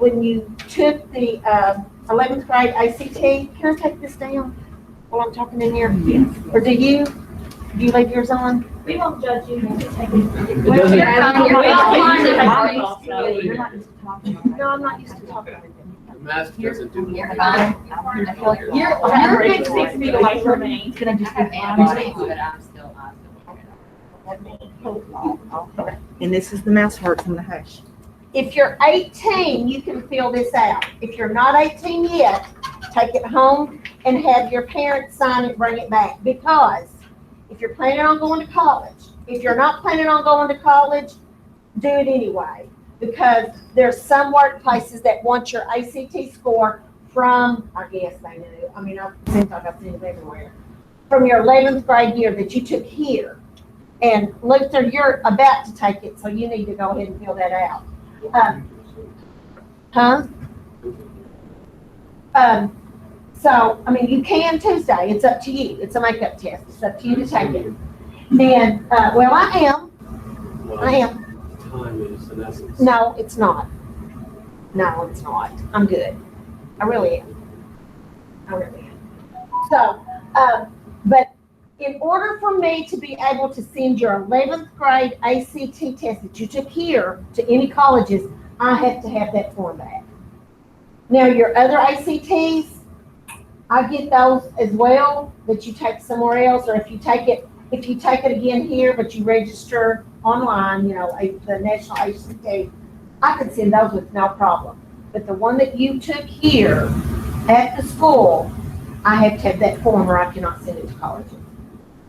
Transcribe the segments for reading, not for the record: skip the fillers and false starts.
when you took the 11th grade ACT, can I take this down while I'm talking in here? Yes. Or do you leave yours on? We won't judge you. We'll take it. No, I'm not used to talking with them. The mask doesn't do You're it. fine. You're a good 6 feet away from me. It's gonna just be antibodies, but I'm still And this is the mouse heart from the hush. If you're 18, you can fill this out. If you're not 18 yet, take it home and have your parents sign it, bring it back. Because if you're planning on going to college, if you're not planning on going to college, do it anyway. Because there's some workplaces that want your ACT score from, I guess they knew, I mean, it seems like I've seen it everywhere, from your 11th grade year that you took here. And Luther, you're about to take it, so you need to go ahead and fill that out. So, I mean, you can Tuesday. It's up to you. It's a makeup test. It's up to you to take it. And, well, I am. Time is an essence. No, it's not. No, it's not. I'm good. I really am. So, but in order for me to be able to send your 11th grade ACT test that you took here to any colleges, I have to have that form back. Now, your other ACTs, I get those as well that you take somewhere else, or if you take it again here, but you register online, you know, the national ACT, I can send those with no problem. But the one that you took here at the school, I have to have that form or I cannot send it to colleges.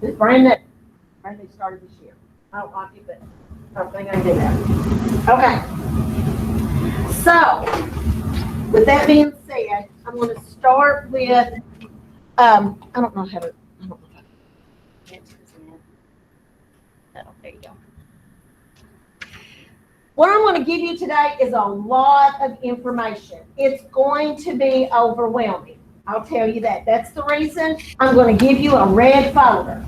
It's brand new started this year. I don't like it, but I don't think I can do that. Okay. So, with that being said, I'm going to start with, I don't know how to, I don't know if I can answer this in there. Oh, there you go. What I'm going to give you today is a lot of information. It's going to be overwhelming. I'll tell you that. That's the reason I'm going to give you a red folder.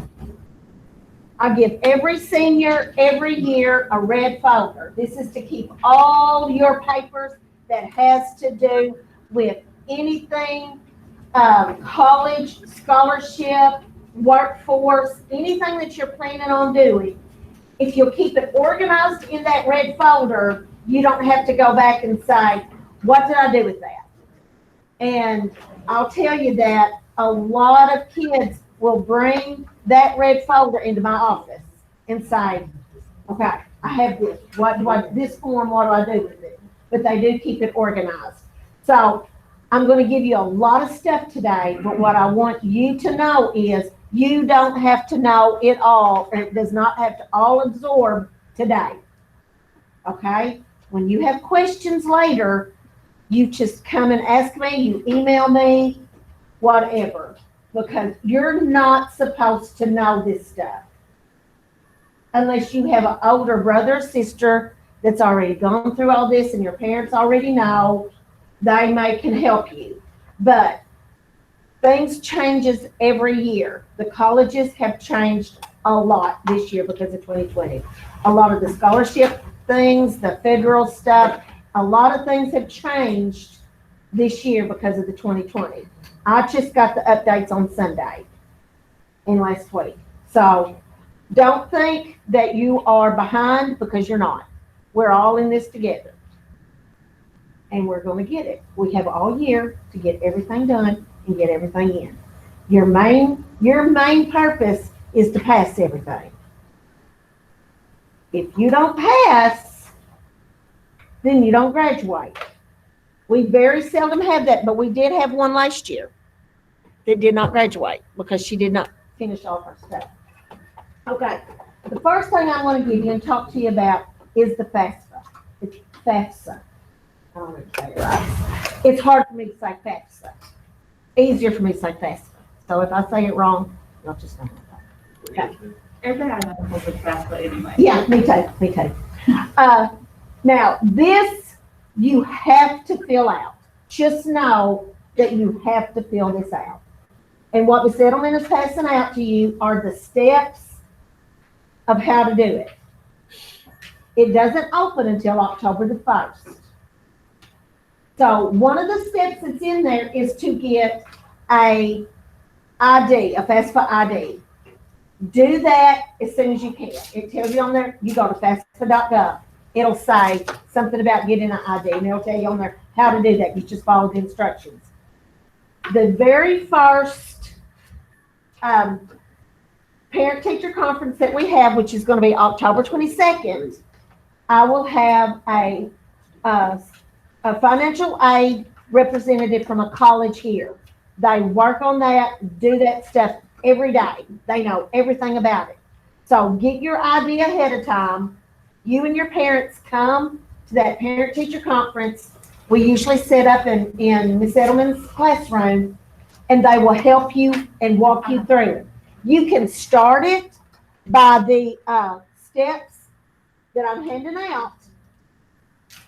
I give every senior every year a red folder. This is to keep all your papers that has to do with anything, college, scholarship, workforce, anything that you're planning on doing. If you'll keep it organized in that red folder, you don't have to go back and say, what did I do with that? And I'll tell you that a lot of kids will bring that red folder into my office and say, okay, I have this. This form, what do I do with it? But they do keep it organized. So I'm going to give you a lot of stuff today, but what I want you to know is you don't have to know it all, or it does not have to all absorb today. Okay? When you have questions later, you just come and ask me, you email me, whatever, because you're not supposed to know this stuff unless you have an older brother or sister that's already gone through all this and your parents already know. They can help you. But things changes every year. The colleges have changed a lot this year because of 2020. A lot of the scholarship things, the federal stuff, a lot of things have changed this year because of the 2020. I just got the updates on Sunday and last week. So don't think that you are behind, because you're not. We're all in this together. And we're going to get it. We have all year to get everything done and get everything in. Your main purpose is to pass everything. If you don't pass, then you don't graduate. We very seldom have that, but we did have one last year that did not graduate because she did not finish all her stuff. Okay, the first thing I want to give you and talk to you about is the FAFSA. It's FAFSA. I don't know if I say it right. It's hard for me to say FAFSA. Easier for me to say FAFSA. So if I say it wrong, you'll just know. Okay. Everything I know was FAFSA anyway. Yeah, me too. Now, this you have to fill out. Just know that you have to fill this out. And what the settlement is passing out to you are the steps of how to do it. It doesn't open until October the 1st. So one of the steps that's in there is to get a ID, a FAFSA ID. Do that as soon as you can. It tells you on there, you go to FAFSA.gov. It'll say something about getting an ID, and it'll tell you on there how to do that. You just follow the instructions. The very first parent-teacher conference that we have, which is going to be October 22nd, I will have a financial aid representative from a college here. They work on that, do that stuff every day. They know everything about it. So get your ID ahead of time. You and your parents come to that parent-teacher conference. We usually set up in Miss Edlemon's classroom, and they will help you and walk you through it. You can start it by the steps that I'm handing out,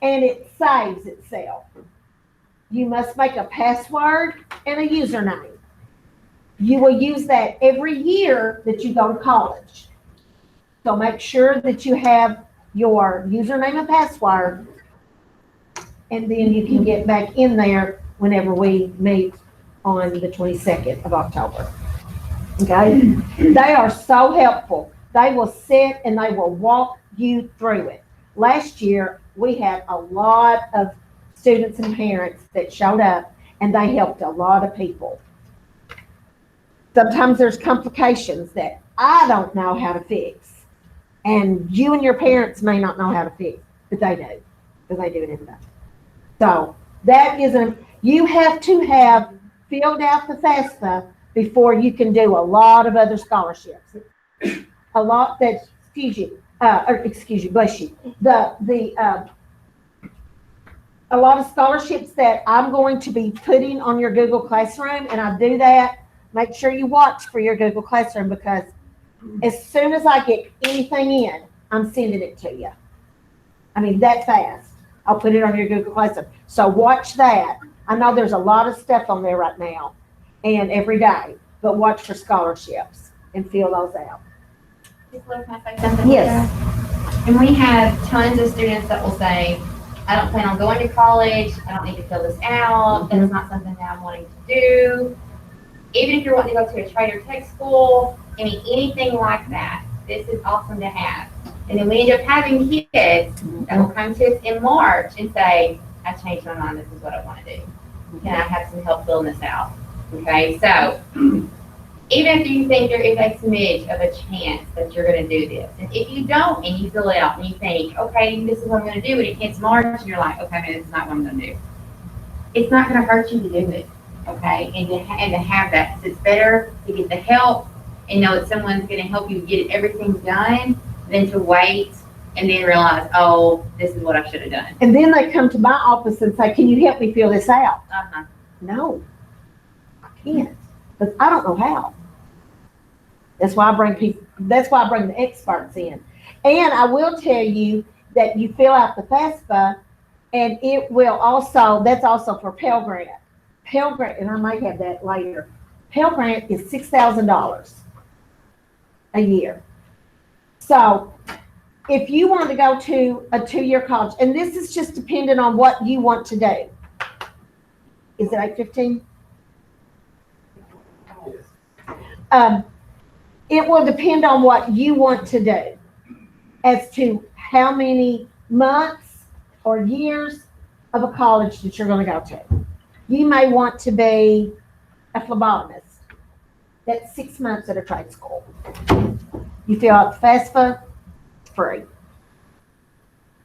and it saves itself. You must make a password and a username. You will use that every year that you go to college. So make sure that you have your username and password, and then you can get back in there whenever we meet on the 22nd of October. Okay? They are so helpful. They will sit and they will walk you through it. Last year, we had a lot of students and parents that showed up, and they helped a lot of people. Sometimes there's complications that I don't know how to fix, and you and your parents may not know how to fix, but they do, because they do it every day. So that you have to have filled out the FAFSA before you can do a lot of other scholarships. A lot that, bless you. A lot of scholarships that I'm going to be putting on your Google Classroom, and I do that. Make sure you watch for your Google Classroom, because as soon as I get anything in, I'm sending it to you. I mean, that fast. I'll put it on your Google Classroom. So watch that. I know there's a lot of stuff on there right now and every day, but watch for scholarships and fill those out. Can I say something? Yes. And we have tons of students that will say, I don't plan on going to college. I don't need to fill this out. That's not something that I'm wanting to do. Even if you're wanting to go to a trade or tech school, anything like that, this is awesome to have. And then we end up having kids that will come to us in March and say, I changed my mind. This is what I want to do. Can I have some help filling this out? Okay, so even if you think there is a smidge of a chance that you're going to do this, and if you don't and you fill it out and you think, okay, this is what I'm going to do, and it hits March and you're like, okay, man, this is not what I'm going to do. It's not going to hurt you to do it, okay? And to have that, because it's better to get the help and know that someone's going to help you get everything done than to wait and then realize, oh, this is what I should have done. And then they come to my office and say, can you help me fill this out? Uh-huh. No, I can't, because I don't know how. That's why I bring the experts in. And I will tell you that you fill out the FAFSA, and it will also, that's also for Pell Grant. Pell Grant, and I might have that later. Pell Grant is $6,000 a year. So if you want to go to a 2-year college, and this is just dependent on what you want to do. Is it 8:15? It will depend on what you want to do as to how many months or years of a college that you're going to go to. You may want to be a phlebotomist. That's 6 months at a trade school. You fill out the FAFSA, it's free,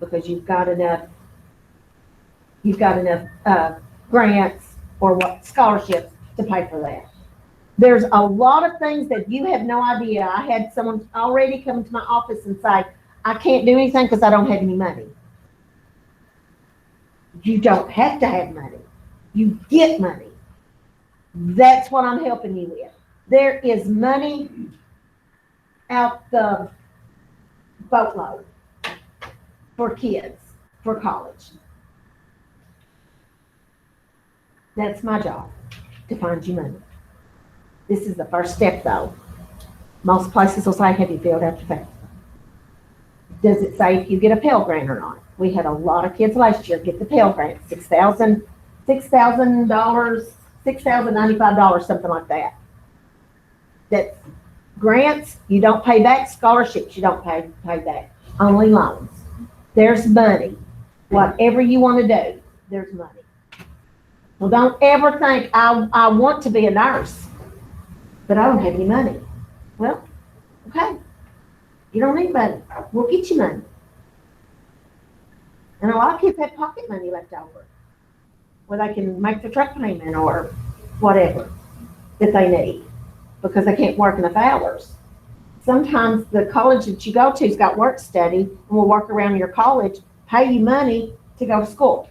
because you've got enough grants or scholarships to pay for that. There's a lot of things that you have no idea. I had someone already come to my office and say, I can't do anything because I don't have any money. You don't have to have money. You get money. That's what I'm helping you with. There is money out the boatload for kids, for college. That's my job, to find you money. This is the first step, though. Most places will say, have you filled out your FAFSA? Does it say if you get a Pell Grant or not? We had a lot of kids last year get the Pell Grant, $6,000 $6,000, $6,095, something like that. That's grants, you don't pay back. Scholarships, you don't pay back. Only loans. There's money. Whatever you want to do, there's money. Well, don't ever think, I want to be a nurse, but I don't have any money. Well, okay. You don't need money. We'll get you money. And a lot of kids have pocket money left over where they can make the truck payment or whatever that they need because they can't work enough hours. Sometimes the college that you go to's got work study and will work around your college, pay you money to go to school.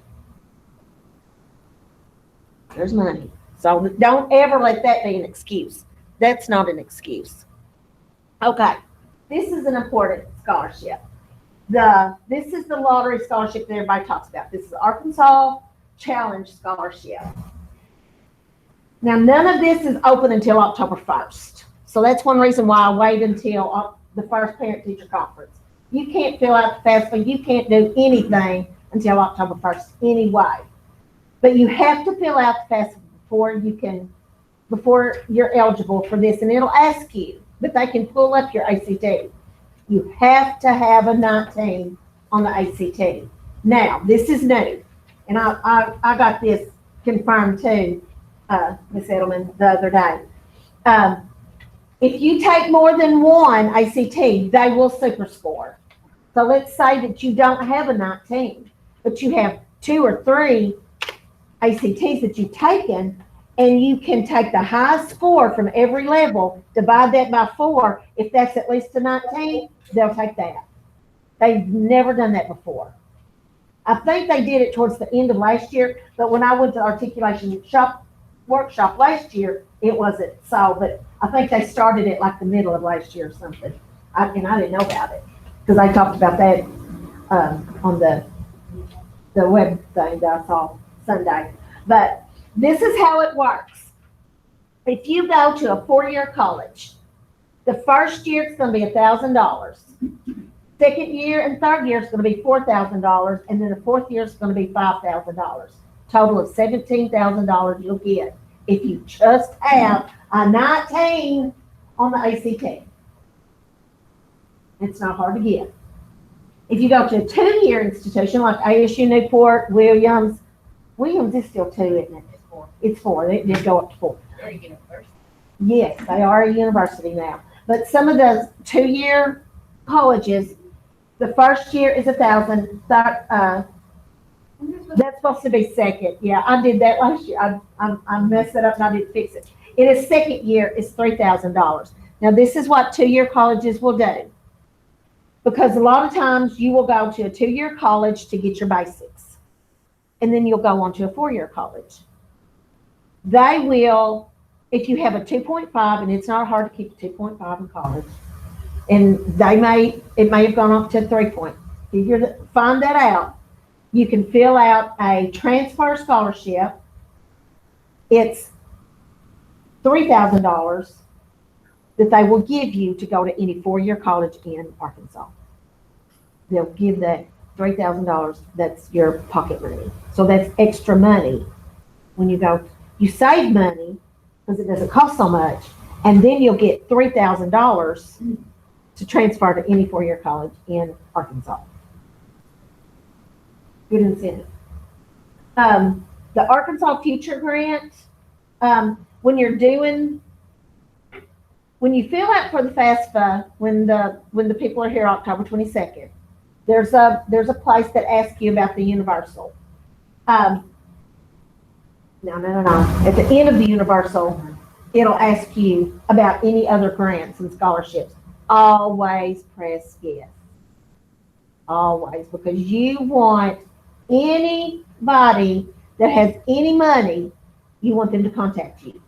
There's money. So don't ever let that be an excuse. That's not an excuse. Okay, this is an important scholarship. This is the lottery scholarship that everybody talks about. This is the Arkansas Challenge Scholarship. Now, none of this is open until October 1st. So that's one reason why I wait until the first parent-teacher conference. You can't fill out the FAFSA. You can't do anything until October 1st anyway. But you have to fill out the FAFSA before you're eligible for this. And it'll ask you, but they can pull up your ACT. You have to have a 19 on the ACT. Now, this is new. And I got this confirmed too, Ms. Edlemon, the other day. If you take more than one ACT, they will super score. So let's say that you don't have a 19, but you have 2 or 3 ACTs that you've taken, and you can take the highest score from every level, divide that by 4. If that's at least a 19, they'll take that. They've never done that before. I think they did it towards the end of last year, but when I went to articulation workshop last year, it wasn't so, but I think they started it like the middle of last year or something. And I didn't know about it because I talked about that on the web thing that I saw Sunday. But this is how it works. If you go to a 4-year college, the first year it's going to be $1,000. Second year and third year is going to be $4,000, and then the fourth year is going to be $5,000. Total of $17,000 you'll get if you just have a 19 on the ACT. It's not hard to get. If you go to a 2-year institution like ASU Newport, Williams is still 2, isn't it? It's 4. It did go up to 4. They're a university. Yes, they are a university now. But some of those 2-year colleges, the first year is $1,000. That's supposed to be second. Yeah, I did that last year. I messed it up and I didn't fix it. It is second year is $3,000. Now this is what 2-year colleges will do. Because a lot of times you will go to a 2-year college to get your basics. And then you'll go on to a 4-year college. They will, if you have a 2.5, and it's not hard to keep a 2.5 in college, and it may have gone up to 3 point. Find that out. You can fill out a transfer scholarship. It's $3,000 that they will give you to go to any 4-year college in Arkansas. They'll give that $3,000. That's your pocket money. So that's extra money when you go. You save money because it doesn't cost so much, and then you'll get $3,000 to transfer to any 4-year college in Arkansas. Good incentive. The Arkansas Future Grant, when you fill out for the FAFSA, when the people are here October 22nd, there's a place that asks you about the universal. No. At the end of the universal, it'll ask you about any other grants and scholarships. Always press yes. Always, because you want anybody that has any money, you want them to contact you.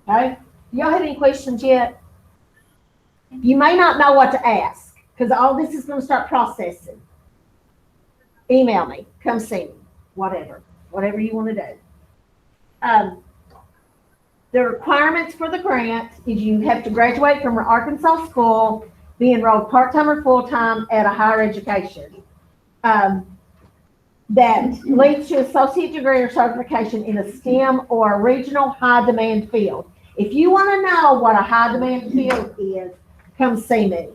Okay? Y'all have any questions yet? You may not know what to ask because all this is going to start processing. Email me, come see me, whatever you want to do. The requirements for the grant is you have to graduate from an Arkansas school, be enrolled part-time or full-time at a higher education. that leads to associate degree or certification in a STEM or a regional high demand field. If you want to know what a high demand field is, come see me.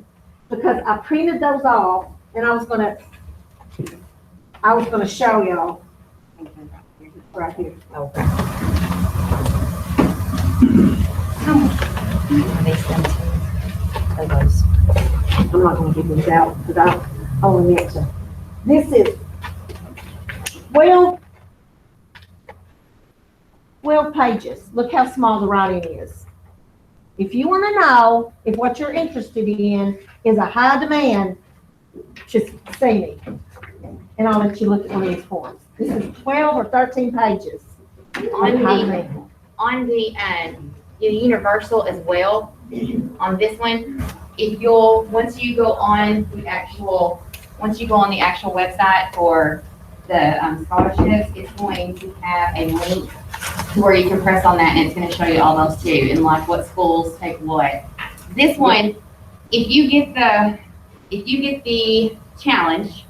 Because I printed those off and I was gonna show y'all right here. I'm not gonna give these out because I only get to. This is 12 pages. Look how small the writing is. If you want to know if what you're interested in is a high demand, just see me. And I'll let you look at one of these forms. This is 12 or 13 pages. On the universal as well, on this one, once you go on the actual website for the scholarships, it's going to have a link to where you can press on that and it's going to show you all those too, and like what schools take what. This one, if you get the challenge,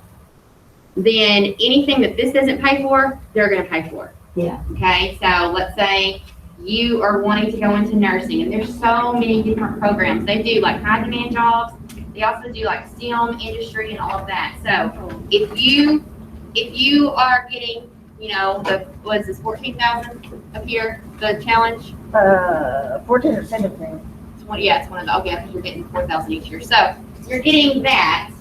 then anything that this doesn't pay for, they're going to pay for. Yeah. Okay, so let's say you are wanting to go into nursing, and there's so many different programs. They do like high demand jobs. They also do like STEM industry and all of that. So if you are getting, what is this, 14,000 up here, the challenge? 14 or 17. It's one of the, okay, I think you're getting 4,000 each year. So you're getting that,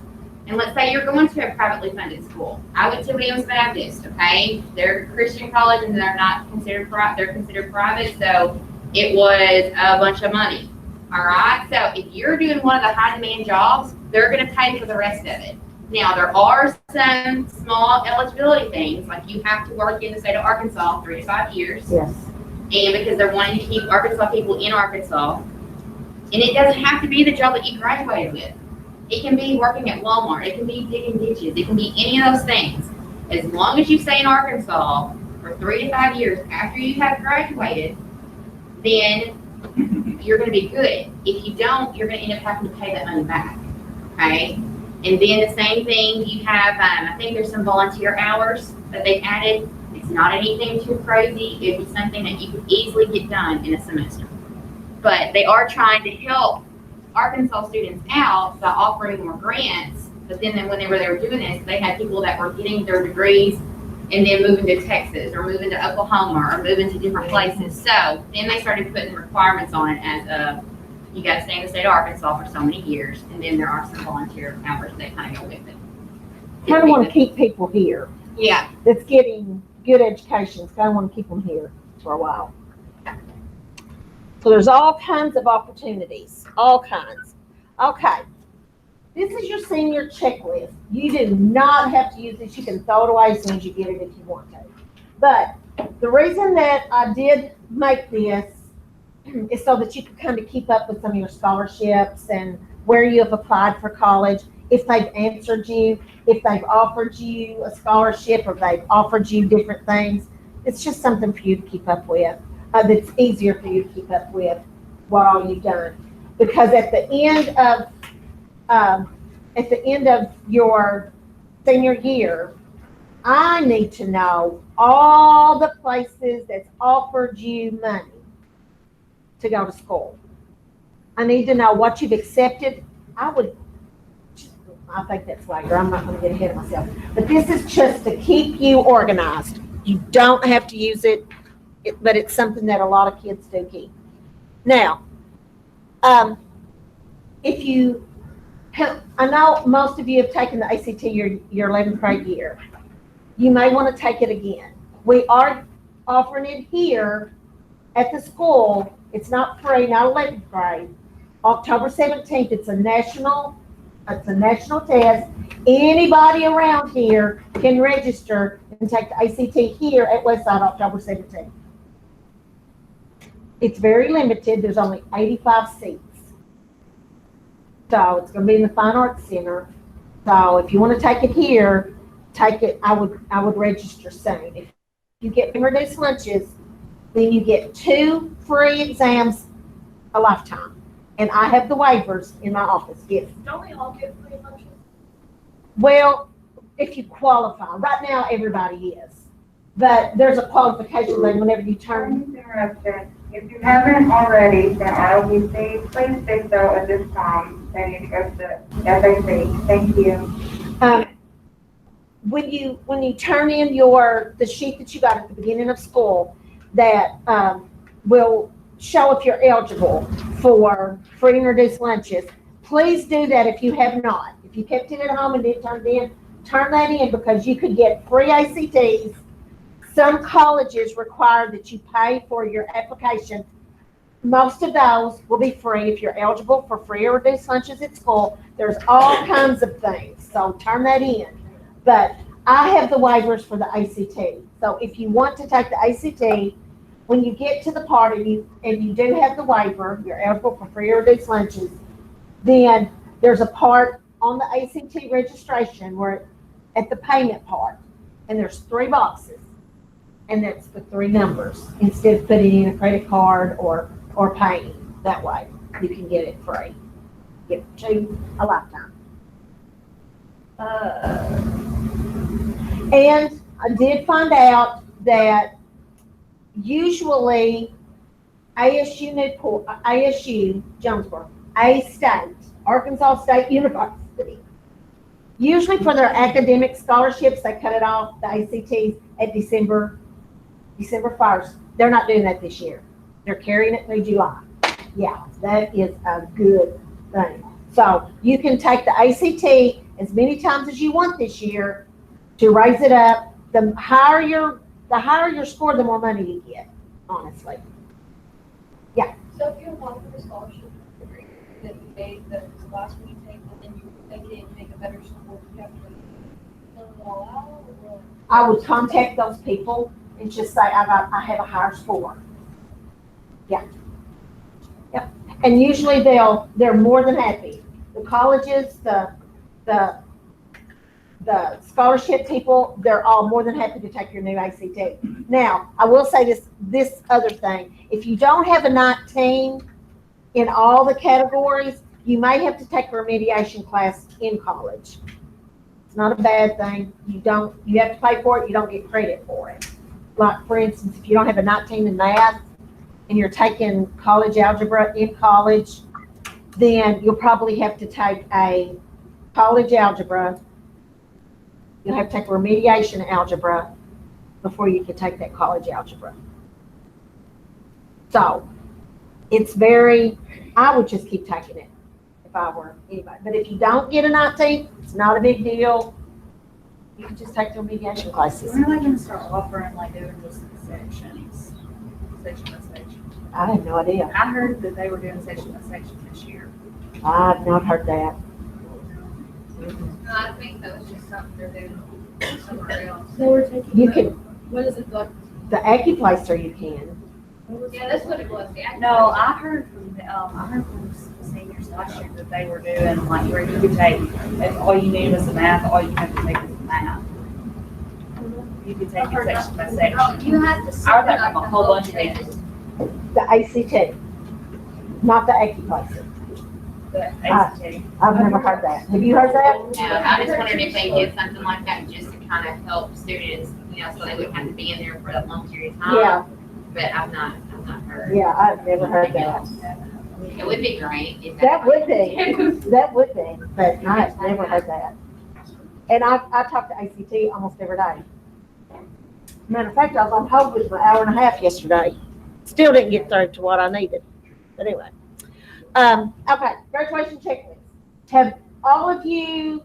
and let's say you're going to a privately funded school. I went to Williams Baptist, okay? They're a Christian college and they're not considered private, they're considered private, so it was a bunch of money. All right, so if you're doing one of the high demand jobs, they're gonna pay for the rest of it. Now, there are some small eligibility things, like you have to work in the state of Arkansas 3 to 5 years. Yes. And because they're wanting to keep Arkansas people in Arkansas. And it doesn't have to be the job that you graduated with. It can be working at Walmart. It can be digging ditches. It can be any of those things. As long as you stay in Arkansas for 3 to 5 years after you have graduated, then you're going to be good. If you don't, you're going to end up having to pay that money back. Okay? And then the same thing, you have, I think there's some volunteer hours that they've added. It's not anything too crazy. It'd be something that you could easily get done in a semester. But they are trying to help Arkansas students out by offering more grants. But then whenever they were doing this, they had people that were getting their degrees and then moving to Texas or moving to Oklahoma or moving to different places. So then they started putting requirements on it as you got to stay in the state of Arkansas for so many years, and then there are some volunteer hours that kind of go with it. Kind of want to keep people here. Yeah. That's getting good education. Kind of want to keep them here for a while. So there's all kinds of opportunities, all kinds. Okay. This is your senior checklist. You do not have to use this. You can throw it away as soon as you get it if you want to. But the reason that I did make this is so that you can kind of keep up with some of your scholarships and where you have applied for college, if they've answered you, if they've offered you a scholarship or they've offered you different things. It's just something for you to keep up with. That's easier for you to keep up with what all you've done. Because at the end of your senior year, I need to know all the places that's offered you money to go to school. I need to know what you've accepted. I think that's later. I'm not going to get ahead of myself. But this is just to keep you organized. You don't have to use it, but it's something that a lot of kids do keep. Now, if you I know most of you have taken the ACT your 11th grade year. You may want to take it again. We are offering it here at the school. It's not free, not 11th grade. October 17th, it's a national test. Anybody around here can register and take the ACT here at Westside October 17th. It's very limited. There's only 85 seats. So it's going to be in the Fine Arts Center. So if you want to take it here, take it. I would register soon. If you get reduced lunches, then you get 2 free exams a lifetime. And I have the waivers in my office. Yes. Don't we all get free lunches? Well, if you qualify. Right now, everybody is. But there's a qualification thing whenever you turn. Interruption. If you haven't already, then ROTC, please do so at this time. They need to go to FAC. Thank you. When you turn in the sheet that you got at the beginning of school that will show if you're eligible for free and reduced lunches, please do that if you have not. If you kept it at home and didn't turn it in, turn that in because you could get free ACTs. Some colleges require that you pay for your application. Most of those will be free if you're eligible for free or reduced lunches at school. There's all kinds of things, so turn that in. But I have the waivers for the ACT. So if you want to take the ACT, when you get to the part and you do have the waiver, you're eligible for free or reduced lunches, then there's a part on the ACT registration where at the payment part, and there's 3 boxes, and that's the 3 numbers. Instead of putting in a credit card or paying that way, you can get it free. Get it to a lifetime. And I did find out that usually ASU, Jonesboro, A-State, Arkansas State University, usually for their academic scholarships, they cut it off, the ACTs, at December 1st. They're not doing that this year. They're carrying it through July. Yeah, that is a good thing. So you can take the ACT as many times as you want this year to raise it up. The higher your score, the more money you get, honestly. So if you apply for the scholarship, that you made the last one you take, and then you make it and make a better score, you have to fill it all out, or? I would contact those people and just say, I have a higher score. Yeah. Yep. And usually they're more than happy. The colleges, the scholarship people, they're all more than happy to take your new ACT. Now, I will say this other thing. If you don't have a 19 in all the categories, you may have to take a remediation class in college. It's not a bad thing. You have to pay for it, you don't get credit for it. Like, for instance, if you don't have a 19 in math and you're taking college algebra in college, then you'll probably have to take a college algebra. You'll have to take a remediation algebra before you can take that college algebra. So I would just keep taking it if I were anybody. But if you don't get a 19, it's not a big deal. You can just take the remediation classes. When are they gonna start offering like doing just sections, section by section? I have no idea. I heard that they were doing section by section this year. I've not heard that. No, I think that was just something they're doing somewhere else. They were taking. You can, What is it like? the acuplacer you can. Yeah, that's what it was. No, I heard from the seniors last year that they were doing like where you could take, if all you needed was the math, all you had to take was the math. You could take it section by section. You have to. I heard that from a whole bunch of people. The ACT, not the acuplacer. The ACT. I've never heard that. Have you heard that? No, I just wondered if they did something like that just to kind of help students, so they wouldn't have to be in there for a long period of time. Yeah, But I've not heard. yeah, I've never heard that. It would be great if That would be, but I've never heard that. And I talk to ACT almost every day. Matter of fact, I was on hold with them an hour and a half yesterday. Still didn't get through to what I needed, but anyway. Okay, graduation checklist. Have all of you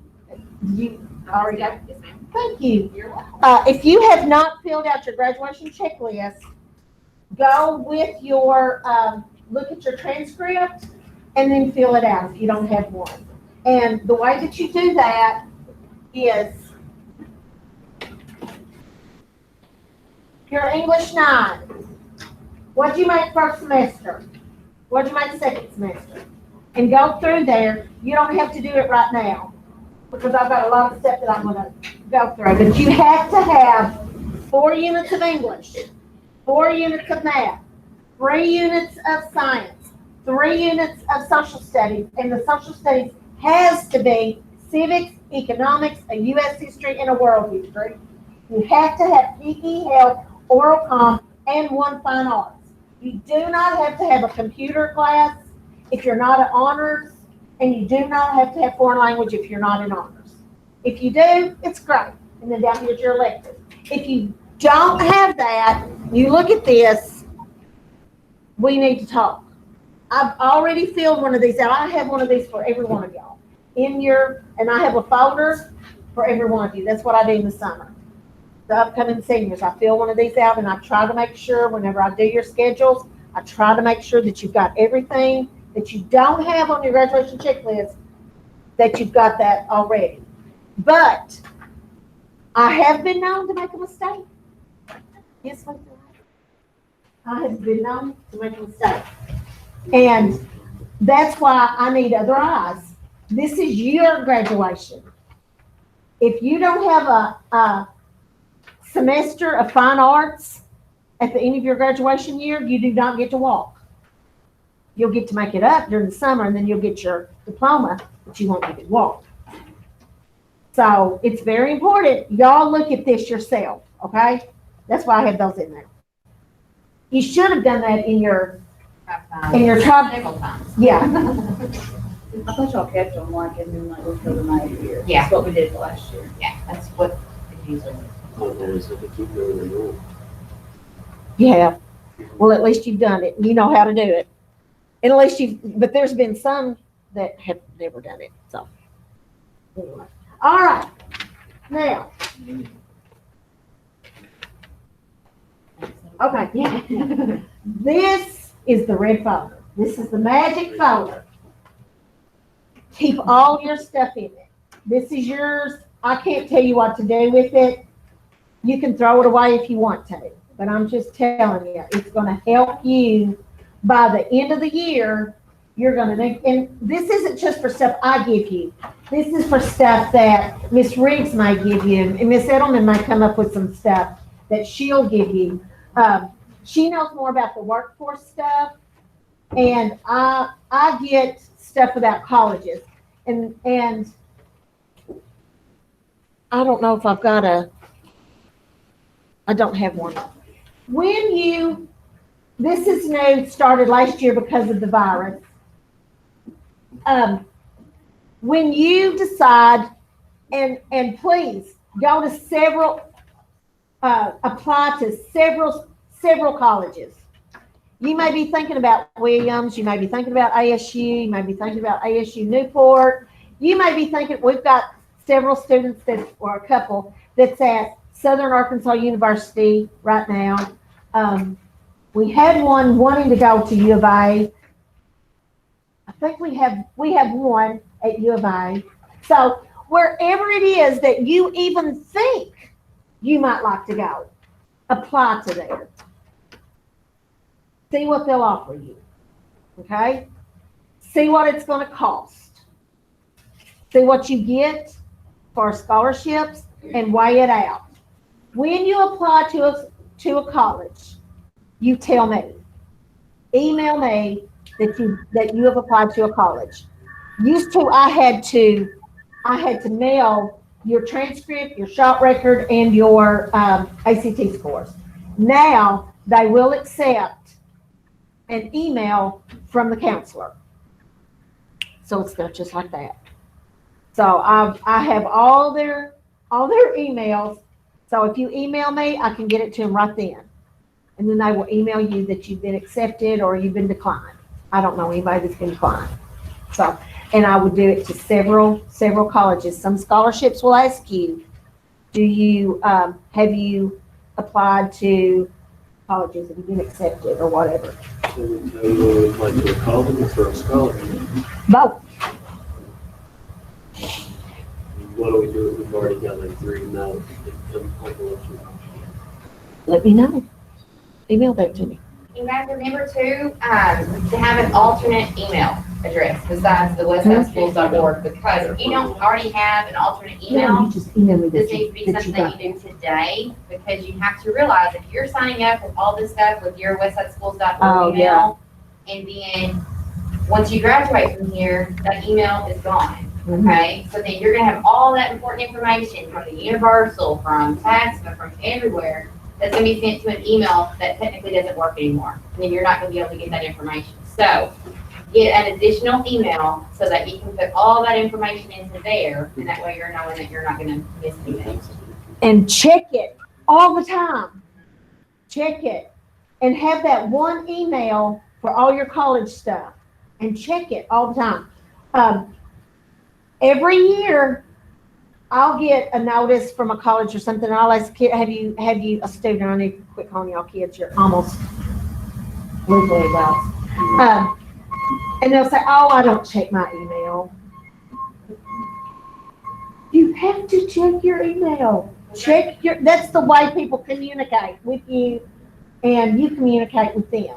already got? Yes, ma'am. Thank you. You're welcome. If you have not filled out your graduation checklist, go with your, look at your transcript and then fill it out if you don't have one. And the way that you do that is your English 9. What'd you make first semester? What'd you make second semester? And go through there. You don't have to do it right now because I've got a lot of stuff that I'm gonna go through. But you have to have 4 units of English, 4 units of math, 3 units of science, 3 units of social studies, and the social studies has to be civics, economics, a U.S. history, and a world history. You have to have PE, health, oral comp, and one fine arts. You do not have to have a computer class if you're not at honors, and you do not have to have foreign language if you're not in honors. If you do, it's great. And then down here's your elective. If you don't have that, you look at this, we need to talk. I've already filled one of these out. I have one of these for every one of y'all. And I have a folder for every one of you. That's what I do in the summer. The upcoming seniors, I fill one of these out and I try to make sure whenever I do your schedules, I try to make sure that you've got everything that you don't have on your graduation checklist, that you've got that already. But I have been known to make a mistake. Yes, ma'am. I have been known to make a mistake. And that's why I need other eyes. This is your graduation. If you don't have a semester of fine arts at the end of your graduation year, you do not get to walk. You'll get to make it up during the summer, and then you'll get your diploma, but you won't get to walk. So it's very important. Y'all look at this yourself, okay? That's why I have those in there. You should have done that in your tribe. Several times. Yeah. I thought y'all kept them like, and then like, looked for the night here. Yeah. That's what we did last year. Yeah, that's what it usually is. Yeah. Well, at least you've done it. You know how to do it. And at least but there's been some that have never done it. So, anyway. All right. Now. Okay. Yeah. This is the red folder. This is the magic folder. Keep all your stuff in it. This is yours. I can't tell you what to do with it. You can throw it away if you want to, but I'm just telling you, it's going to help you by the end of the year. You're going to, and this isn't just for stuff I give you. This is for stuff that Miss Riggs may give you, and Miss Edlemon may come up with some stuff that she'll give you. She knows more about the workforce stuff, and I get stuff about colleges, and I don't know if I've got I don't have one. This is new, started last year because of the virus. When you decide, and please go to apply to several colleges. You may be thinking about Williams, you may be thinking about ASU, you may be thinking about ASU Newport. You may be thinking, we've got several students or a couple that's at Southern Arkansas University right now. We had one wanting to go to U of A. I think we have one at U of A. So wherever it is that you even think you might like to go, apply to there. See what they'll offer you. Okay? See what it's going to cost. See what you get for scholarships and weigh it out. When you apply to a college, you tell me. Email me that you have applied to a college. Used to, I had to mail your transcript, your shop record, and your ACT scores. Now they will accept an email from the counselor. So it's not just like that. So I have all their emails. So if you email me, I can get it to them right then. And then they will email you that you've been accepted or you've been declined. I don't know anybody that's been declined. So, and I would do it to several colleges. Some scholarships will ask you, have you applied to colleges? Have you been accepted or whatever? So we know like a college or a scholarship. Both. What do we do if we've already got like 3 no's? Let me know. Email that to me. You guys remember too, to have an alternate email address besides the westsideschools.org, because if you don't already have an alternate email, You just email me this that needs to be you something got. you do today, because you have to realize if you're signing up with all this stuff with your westsideschools.org Oh, email, and then once you graduate from here, that email is gone. Okay, so then you're gonna have all that important information from the Universal, from TASMA, from everywhere, that's gonna be sent to an email that technically doesn't work anymore. And then you're not gonna be able to get that information. So get an additional email so that you can put all that information into there, and that way you're knowing that you're not gonna miss anything. And check it all the time. Check it. And have that one email for all your college stuff. And check it all the time. Every year, I'll get a notice from a college or something, and I'll ask, have you a student? I need to quit calling y'all kids. You're almost legally adults. And they'll say, oh, I don't check my email. You have to check your email. That's the way people communicate with you, and you communicate with them.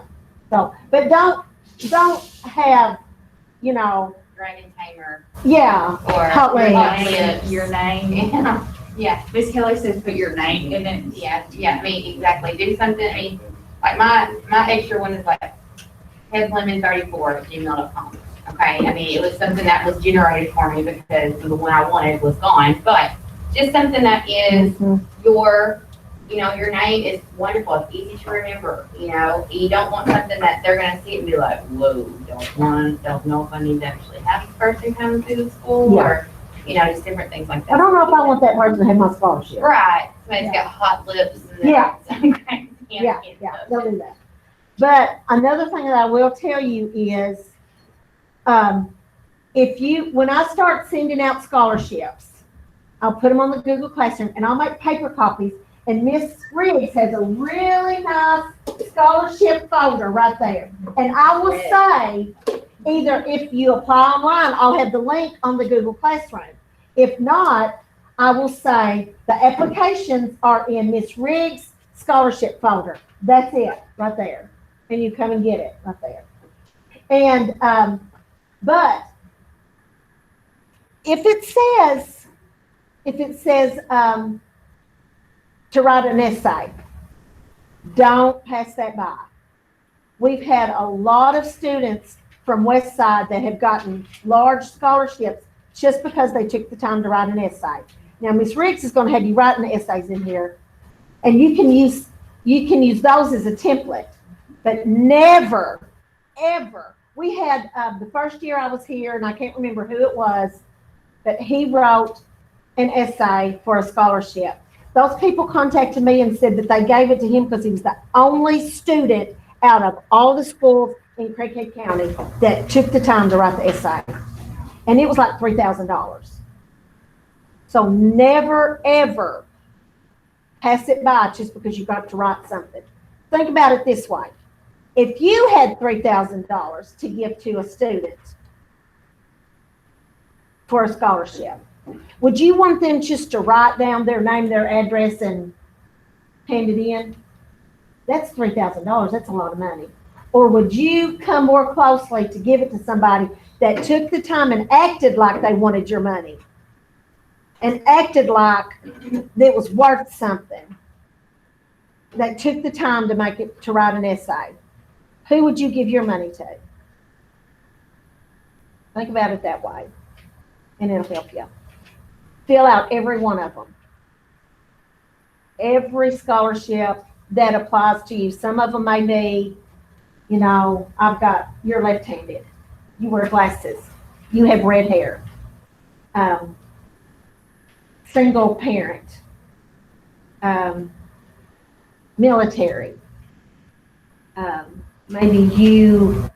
So, but don't have, Dragon Tamer yeah, or hot lips. Your name. Yeah, Miss Kelly says put your name in it. yeah, I mean, exactly. Do something, I mean, like my extra one is like edlemon34@gmail.com. Okay, I mean, it was something that was generated for me because the one I wanted was gone, but just something that is your name is wonderful. It's easy to remember. You don't want something that they're going to see it and be like, whoa, don't know if I need to actually have this person come to the school or, just different things like that. I don't know if I want that person to have my scholarship. Right. Somebody's got hot lips. And Yeah. Yeah. Don't do that. But another thing that I will tell you is, when I start sending out scholarships, I'll put them on the Google Classroom and I'll make paper copies. And Miss Riggs has a really nice scholarship folder right there. And I will say, either if you apply online, I'll have the link on the Google Classroom. If not, I will say the applications are in Miss Riggs' scholarship folder. That's it, right there. And you come and get it right there. And, but if it says, to write an essay, don't pass that by. We've had a lot of students from West Side that have gotten large scholarships just because they took the time to write an essay. Now, Ms. Riggs is going to have you writing the essays in here, and you can use those as a template, but never, ever. We had the first year I was here, and I can't remember who it was, but he wrote an essay for a scholarship. Those people contacted me and said that they gave it to him because he was the only student out of all the schools in Craighead County that took the time to write the essay. And it was like $3,000. So never, ever pass it by just because you got to write something. Think about it this way. If you had $3,000 to give to a student for a scholarship, would you want them just to write down their name, their address, and hand it in? That's $3,000. That's a lot of money. Or would you come more closely to give it to somebody that took the time and acted like they wanted your money and acted like it was worth something, that took the time to write an essay? Who would you give your money to? Think about it that way, and it'll help you. Fill out every one of them. Every scholarship that applies to you. Some of them may be, you're left-handed. You wear glasses. You have red hair. Single parent. Military. Maybe you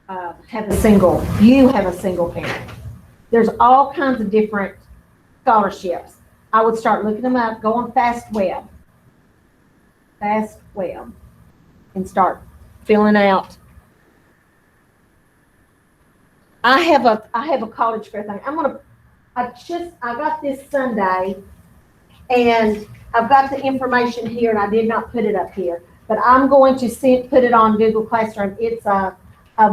have a single parent. There's all kinds of different scholarships. I would start looking them up, go on FastWeb, and start filling out. I have a college fair thing. I got this Sunday, and I've got the information here, and I did not put it up here, but I'm going to put it on Google Classroom. It's a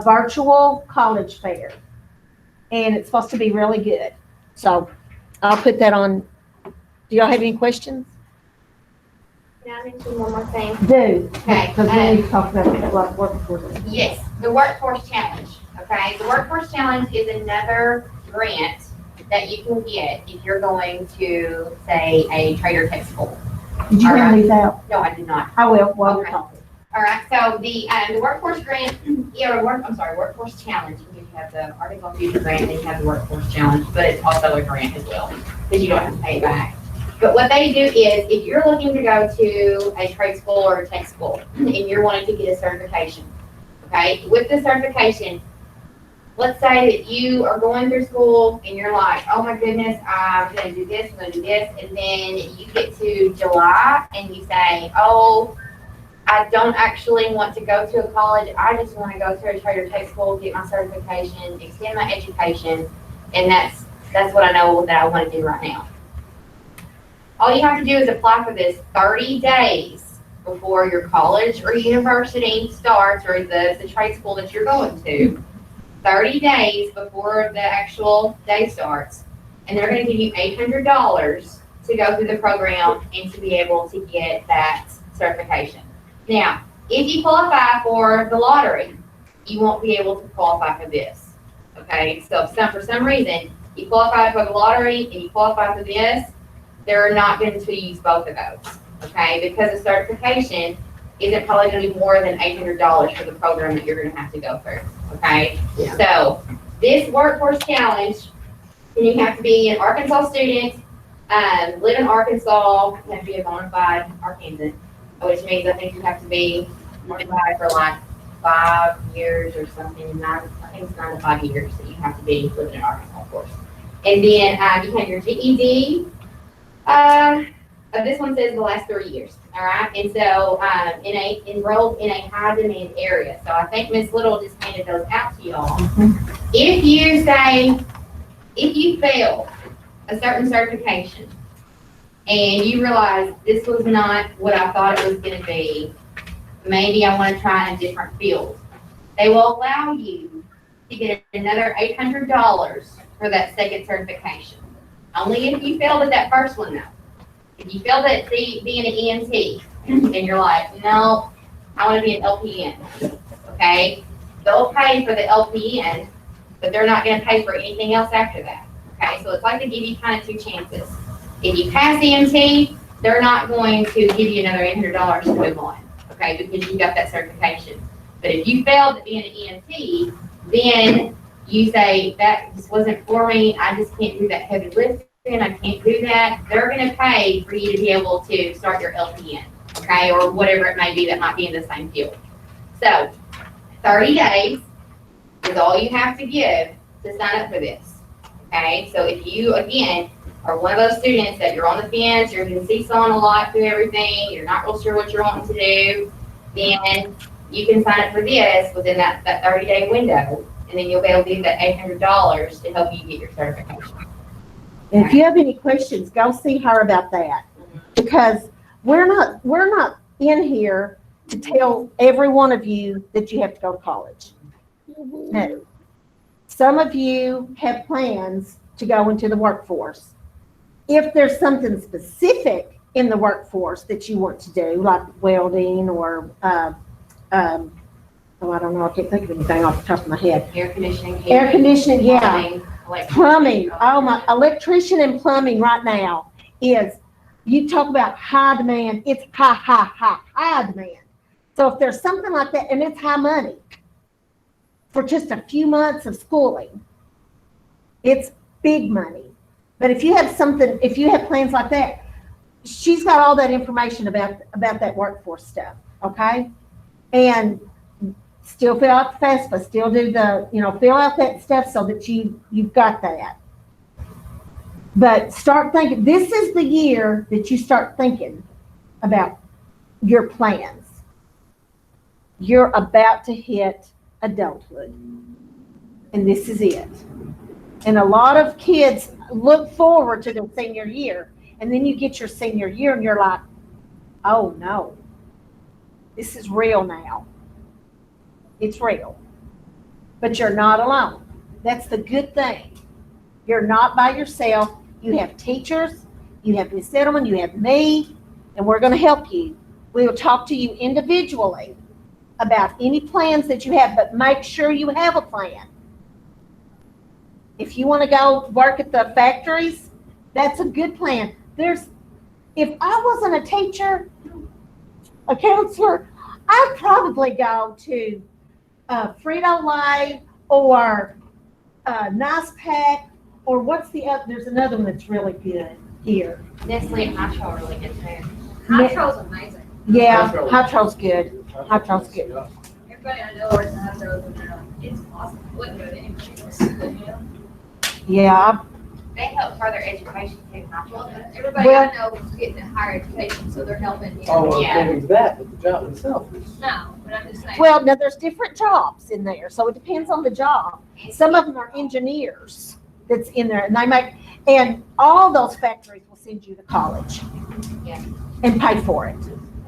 virtual college fair, and it's supposed to be really good. So I'll put that on. Do y'all have any questions? Can I mention one more thing? Do. Okay, Because we need to talk about it, like workforce. Yes, the Workforce Challenge, okay? The Workforce Challenge is another grant that you can get if you're going to, say, a trade or tech school. Did you hand these out? No, I did not. I will, while we're Okay. talking. All right, so the workforce grant, workforce challenge, you have the Article Future grant, and you have the workforce challenge, but it's also a grant as well, because you don't have to pay it back. But what they do is, if you're looking to go to a trade school or a tech school, and you're wanting to get a certification, okay, with the certification, let's say that you are going through school and you're like, oh my goodness, I'm gonna do this, I'm gonna do this, and then you get to July and you say, oh, I don't actually want to go to a college, I just want to go to a trade or tech school, get my certification, extend my education, and that's what I know that I want to do right now. All you have to do is apply for this 30 days before your college or university starts, or the trade school that you're going to. 30 days before the actual day starts, and they're going to give you $800 to go through the program and to be able to get that certification. Now, if you qualify for the lottery, you won't be able to qualify for this. Okay, so if for some reason you qualify for the lottery and you qualify for this, they're not going to use both of those. Okay, because the certification isn't probably going to be more than $800 for the program that you're going to have to go through. Okay, Yeah. So this workforce challenge, and you have to be an Arkansas student, live in Arkansas, you have to be a bona fide Arkansan, which means I think you have to be bona fide for like 5 years or something. I think it's 9 to 5 years that you have to be living in Arkansas, of course. And then you have your GED. This one says the last 3 years. All right, and so enrolled in a high demand area. So I think Ms. Little just handed those out to y'all. If you fail a certain certification and you realize this was not what I thought it was going to be, maybe I want to try in a different field, they will allow you to get another $800 for that second certification. Only if you failed at that first one, though. If you failed at being an EMT and you're like, no, I want to be an LPN, okay? They'll pay for the LPN, but they're not going to pay for anything else after that, okay? So it's like they give you kind of 2 chances. If you pass EMT, they're not going to give you another $800 to move on, okay, because you got that certification. But if you failed at being an EMT, then you say, that just wasn't for me, I just can't do that heavy lifting, I can't do that. They're going to pay for you to be able to start your LPN, okay, or whatever it may be that might be in the same field. So 30 days is all you have to give to sign up for this, okay? So if you, again, are one of those students that you're on the fence, you're going to see someone a lot through everything, you're not real sure what you're wanting to do, then you can sign up for this within that 30-day window, and then you'll be able to get that $800 to help you get your certification. And if you have any questions, go see her about that, because we're not in here to tell every one of you that you have to go to college. No. Some of you have plans to go into the workforce. If there's something specific in the workforce that you want to do, like welding or, I don't know, I can't think of anything off the top of my head. Air conditioning, Yeah. plumbing, Plumbing, oh my, electrician and plumbing right now is, you talk about high demand, it's high demand. So if there's something like that, and it's high money for just a few months of schooling, it's big money. But if you have plans like that, she's got all that information about that workforce stuff, okay? And still fill out the FAFSA, still do fill out that stuff so that you've got that. But start thinking, this is the year that you start thinking about your plans. You're about to hit adulthood, and this is it. And a lot of kids look forward to their senior year, and then you get your senior year and you're like, oh no, this is real now. It's real. But you're not alone. That's the good thing. You're not by yourself. You have teachers, you have Ms. Edlemon, you have me, and we're going to help you. We will talk to you individually about any plans that you have, but make sure you have a plan. If you want to go work at the factories, that's a good plan. If I wasn't a teacher, a counselor, I'd probably go to Frito-Lay or Nice Pack, or there's another one that's really good here. Nestle and Nitro are really good too. Nitro's amazing. Yeah, Nitro. Nitro's good. Nitro's good. Everybody I know wears Nitro's and they're like, it's awesome. Wouldn't go to anybody else, you know? Yeah, They help further education too, Well, Nitro. everybody I know is getting a higher education, so they're helping you. Oh, well, Yeah. maybe that, but the job itself is. No, but I'm just saying. well, now there's different jobs in there, so it depends on the job. Some of them are engineers that's in there, and and all those factories will send you to college. Yeah. And pay for it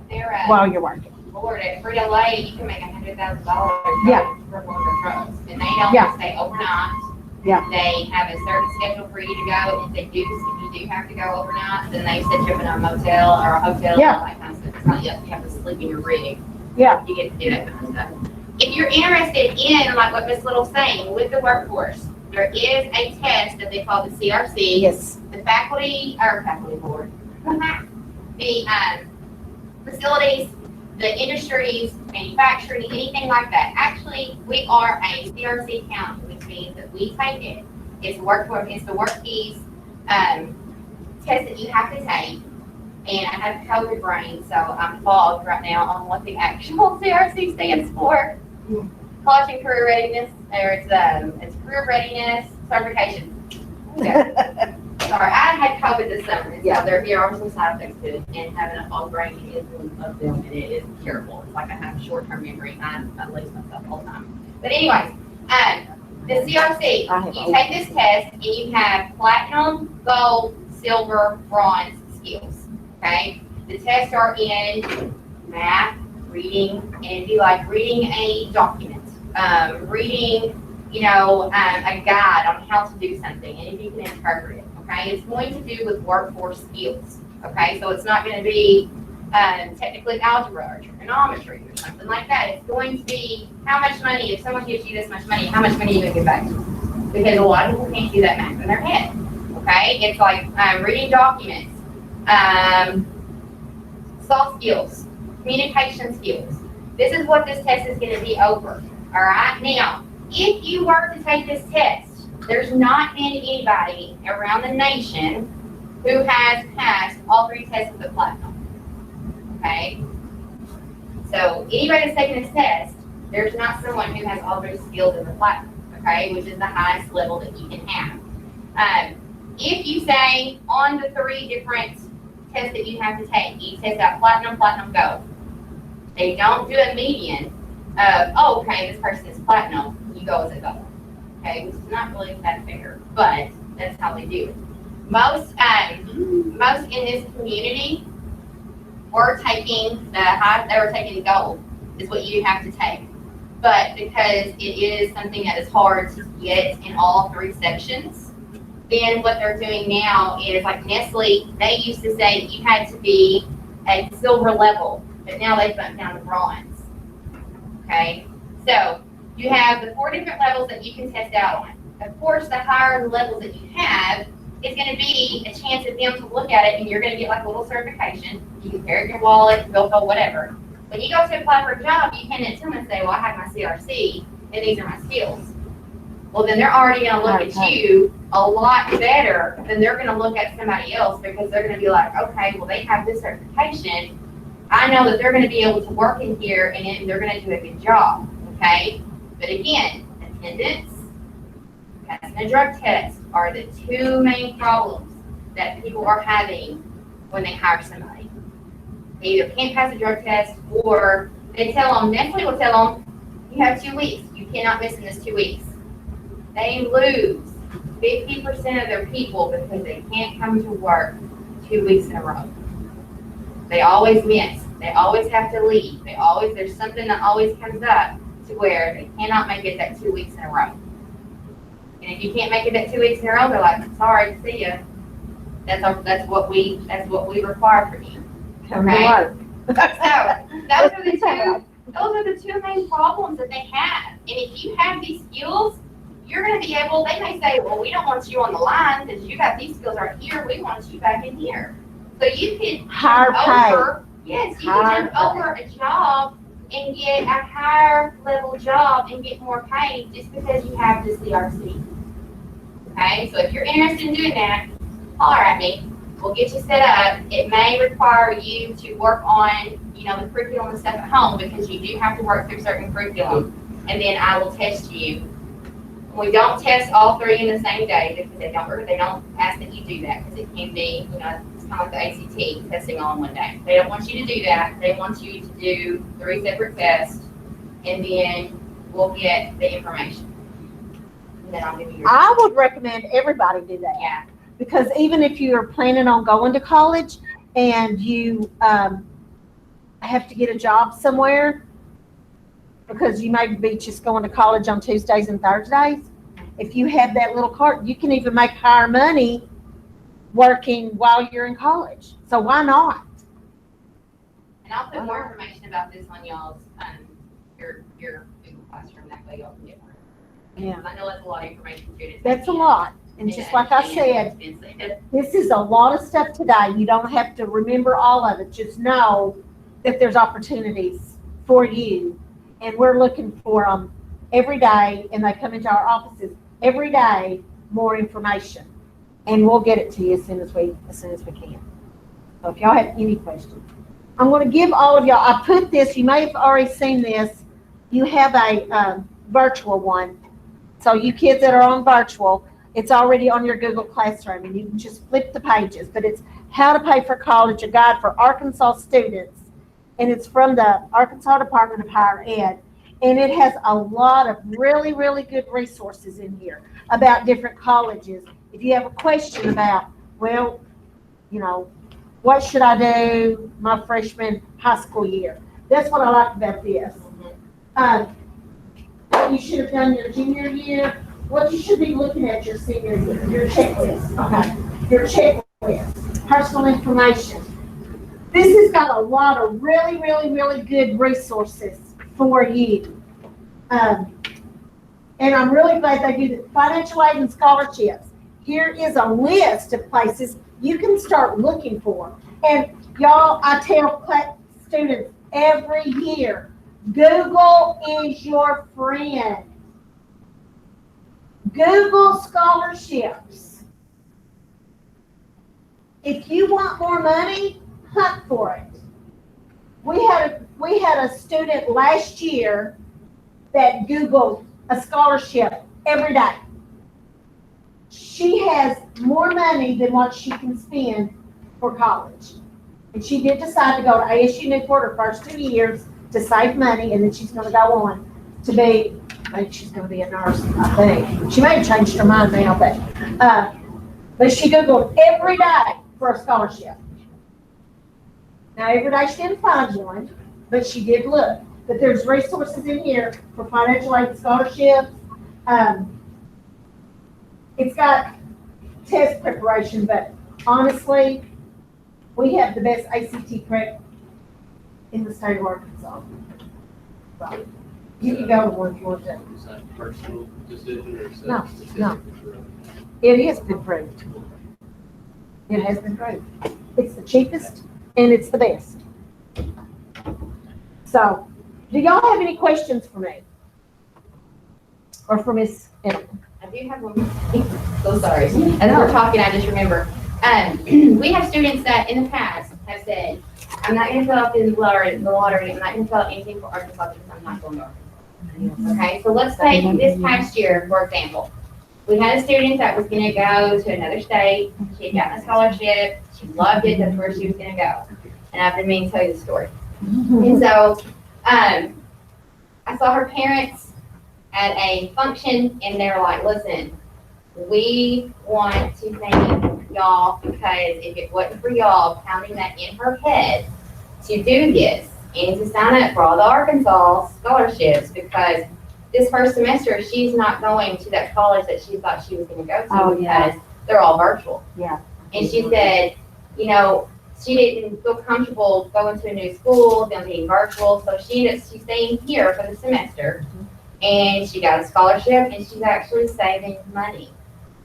They're while you're working. Lord, at Frito-Lay, you can make $100,000 Yeah. for one of their trucks. And they don't Yeah. stay overnight. Yeah. They have a certain schedule for you to go. If you do have to go overnight, then they set you up in a motel or a hotel and Yeah. all that kind of stuff. It's not you have to sleep in your rig. Yeah. You get to do that kind of stuff. If you're interested in, like what Ms. Little's saying, with the workforce, there is a test that they call the CRC. Yes. The faculty board, the facilities, the industries, manufacturing, anything like that. Actually, we are a CRC county, which means that we take it. It's the work keys test that you have to take. And I have COVID brain, so I'm fogged right now on what the actual CRC stands for. College and Career Readiness, or it's Career Readiness Certification. Okay. Sorry, I had COVID this summer, and so there are some side effects to it, and having a fog brain is one of them, and it is terrible. It's like I have short-term memory, I lose myself all the time. But anyways, the CRC, you take this test, and you have platinum, gold, silver, bronze skills, okay? The tests are in math, reading, and it'd be like reading a document, reading, a guide on how to do something, and if you can interpret it. Okay, it's going to do with workforce skills. Okay, so it's not going to be technically algebra or trigonometry or something like that. It's going to be how much money, if someone gives you this much money, how much money are you going to give back to them? Because a lot of people can't do that math in their head. Okay, it's like reading documents, soft skills, communication skills. This is what this test is going to be over. All right, now, if you were to take this test, there's not been anybody around the nation who has passed all 3 tests with a platinum. Okay? So anybody that's taking this test, there's not someone who has all 3 skills in the platinum, okay, which is the highest level that you can have. If you say on the 3 different tests that you have to take, you test out platinum, platinum, gold. They don't do a median of, oh, okay, this person is platinum, you go as a gold. Okay, which is not really that fair, but that's how they do it. Most in this community were taking they were taking gold, is what you have to take. But because it is something that is hard to get in all 3 sections, then what they're doing now is like Nestle, they used to say you had to be at silver level, but now they've bumped down to bronze. Okay, so you have the 4 different levels that you can test out on. Of course, the higher the levels that you have, it's going to be a chance of them to look at it, and you're going to get like a little certification. You can carry your wallet, billfold, whatever. When you go to apply for a job, you hand it to them and say, well, I have my CRC, and these are my skills. Well, then they're already going to look at you a lot better than they're going to look at somebody else, because they're going to be like, okay, well, they have this certification. I know that they're going to be able to work in here, and they're going to do a good job, okay? But again, attendance, passing a drug test are the 2 main problems that people are having when they hire somebody. They either can't pass a drug test, or they tell them, Nestle will tell them, you have 2 weeks. You cannot miss in this 2 weeks. They lose 50% of their people because they can't come to work 2 weeks in a row. They always miss. They always have to leave. There's something that always comes up to where they cannot make it that 2 weeks in a row. And if you can't make it that 2 weeks in a row, they're like, sorry, see ya. That's what we require from you. Come to Okay. work. So those are the two main problems that they have. And if you have these skills, you're gonna be able, they may say, well, we don't want you on the line because you got these skills right here, we want you back in here. So you could Higher jump pay. over, yes, you Higher could jump over a job and get a higher level job and get more pay just because you have this CRC. Okay, so if you're interested in doing that, holler at me. We'll get you set up. It may require you to work on, the curriculum and stuff at home because you do have to work through certain curriculum. And then I will test you. We don't test all three in the same day because they don't ask that you do that because it can be, it's kind of like the ACT, testing all in one day. They don't want you to do that. They want you to do 3 separate tests, and then we'll get the information. And then I'll give you your. I would recommend everybody do that. Yeah. Because even if you're planning on going to college and you have to get a job somewhere, because you may be just going to college on Tuesdays and Thursdays, if you have that little card, you can even make higher money working while you're in college. So why not? And I'll put more information about this on y'all's, your Google Classroom, that way y'all can get more. Yeah. I know that's a lot of information too. That's a lot. And just like I said, this is a lot of stuff today. You don't have to remember all of it. Just know that there's opportunities for you. And we're looking for them every day, and they come into our offices every day, more information. And we'll get it to you as soon as we can. So if y'all have any questions. I'm going to give all of y'all, I put this, you may have already seen this. You have a virtual one. So you kids that are on virtual, it's already on your Google Classroom, and you can just flip the pages. But it's How to Pay for College, a guide for Arkansas students. And it's from the Arkansas Department of Higher Ed. And it has a lot of really, really good resources in here about different colleges. If you have a question about, well, what should I do my freshman high school year? That's what I like about this. What you should have done your junior year, what you should be looking at your senior year, your checklist. Okay. Your checklist, personal information. This has got a lot of really, really, really good resources for you. And I'm really glad they do the financial aid and scholarships. Here is a list of places you can start looking for. And y'all, I tell students every year, Google is your friend. Google scholarships. If you want more money, hunt for it. We had a student last year that Googled a scholarship every day. She has more money than what she can spend for college. And she did decide to go to ASU Newport her first 2 years to save money, and then she's going to go on to be, maybe she's going to be a nurse, I think. She may have changed her mind now, but she Googled every day for a scholarship. Now, every day she didn't find one, but she did look. But there's resources in here for financial aid scholarships. It's got test preparation, but honestly, we have the best ACT prep in the state of Arkansas. So, you can go to one if you want to. Is that a personal decision or is that No, specific no. to the- It has been proved. It has been proved. It's the cheapest and it's the best. So, do y'all have any questions for me? Or for Miss Edlemon? I do have one. So sorry. As we're talking, I just remember. We have students that in the past have said, I'm not going to fill out the lottery. I'm not going to fill out anything for Arkansas because I'm not going to Arkansas. Okay, so let's take this past year, for example. We had a student that was going to go to another state. She had gotten a scholarship. She loved it. That's where she was going to go. And I've been meaning to tell you the story. And so I saw her parents at a function, and they were like, listen, we want to thank y'all because if it wasn't for y'all pounding that in her head to do this and to sign up for all the Arkansas scholarships, because this first semester she's not going to that college that she thought she was going to go to because they're all virtual. Yeah. And she said, she didn't feel comfortable going to a new school, them being virtual, so she's staying here for the semester. and she got a scholarship, and she's actually saving money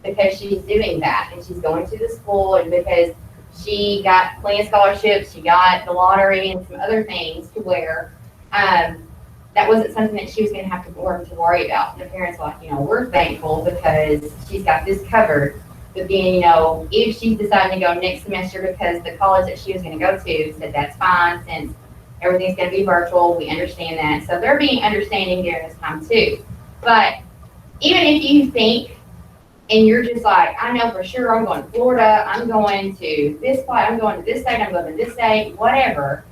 because she's doing that, and she's going to the school, and because she got plenty of scholarships, she got the lottery and some other things to where that wasn't something that she was going to have to worry about. And the parents were like, we're thankful because she's got this covered. But then, if she's deciding to go next semester because the college that she was going to go to said that's fine since everything's going to be virtual, we understand that. So they're being understanding during this time too. But even if you think and you're just like, I know for sure I'm going to Florida, I'm going to this spot, I'm going to this state, I'm going to this state, whatever,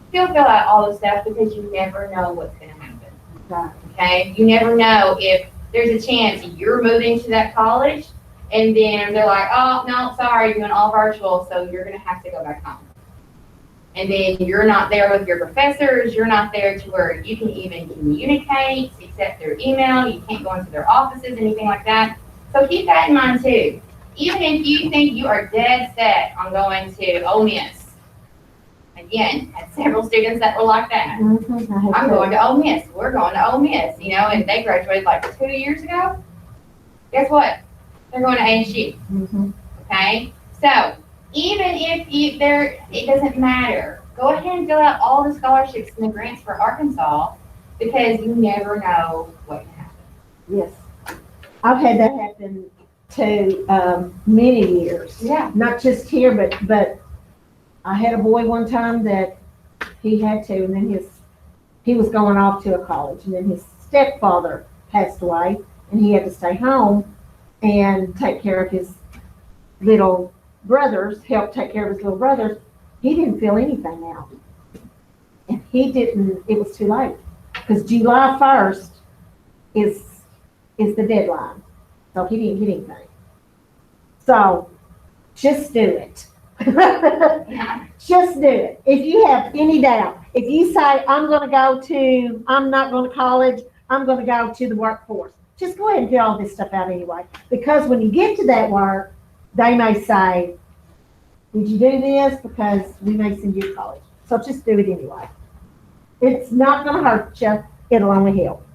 still fill out all the stuff because you never know what's going to happen. Right. Okay? You never know if there's a chance you're moving to that college and then they're like, oh, no, sorry, you're doing all virtual, so you're going to have to go back home. And then you're not there with your professors, you're not there to where you can even communicate except through email, you can't go into their offices, anything like that. So keep that in mind too. Even if you think you are dead set on going to Ole Miss, again, had several students that were like that. I'm going to Ole Miss, we're going to Ole Miss, and they graduated like 2 years ago. Guess what? They're going to ASU. Okay? So even if it doesn't matter, go ahead and fill out all the scholarships and the grants for Arkansas because you never know what can happen. Yes. I've had that happen to many years. Yeah. Not just here, but I had a boy one time that he had to, and then he was going off to a college, and then his stepfather passed away, and he had to stay home and take care of his little brothers, help take care of his little brothers. He didn't fill anything out. And it was too late. Because July 1st is the deadline. So he didn't get anything. So just do it. Just do it. If you have any doubt, if you say, I'm not going to college, I'm going to go to the workforce, just go ahead and fill all this stuff out anyway. Because when you get to that work, they may say, did you do this? Because we may send you to college. So just do it anyway. It's not going to hurt you. It'll only help.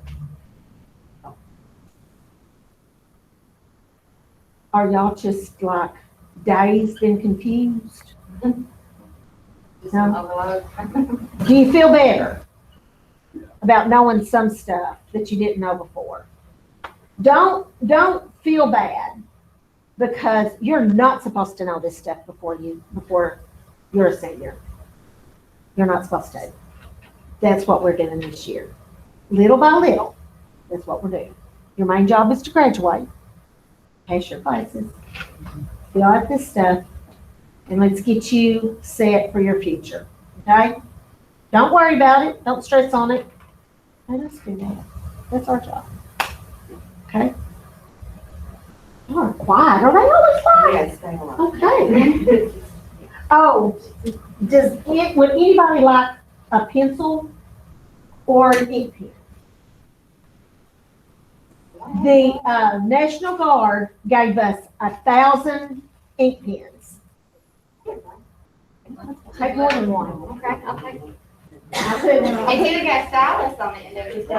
Are y'all just like dazed and confused? Just No. overload. Do you feel better about knowing some stuff that you didn't know before? Don't feel bad because you're not supposed to know this stuff before you're a senior. You're not supposed to. That's what we're doing this year. Little by little, that's what we're doing. Your main job is to graduate, pass your classes, fill out this stuff, and let's get you set for your future, okay? Don't worry about it. Don't stress on it. Let us do that. That's our job. Okay? You are quiet. Are they always quiet? Yes, they are. Okay. Oh, would anybody like a pencil or an ink pen? The National Guard gave us 1,000 ink pens. Take more than one. Okay, I'll take it. I put It's either got stylus on the end of it. I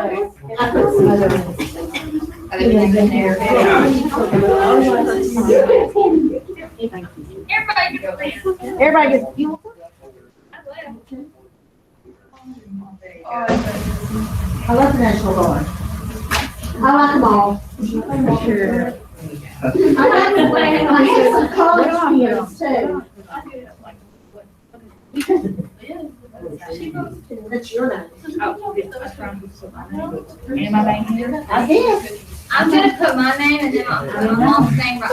put some other ones. Other things in there. Everybody gets, you want one? I love the National Guard. I like them all. I have some college pens too. That's your name. Am I back here? I guess. I'm gonna put my name and then I'll put my mom's name right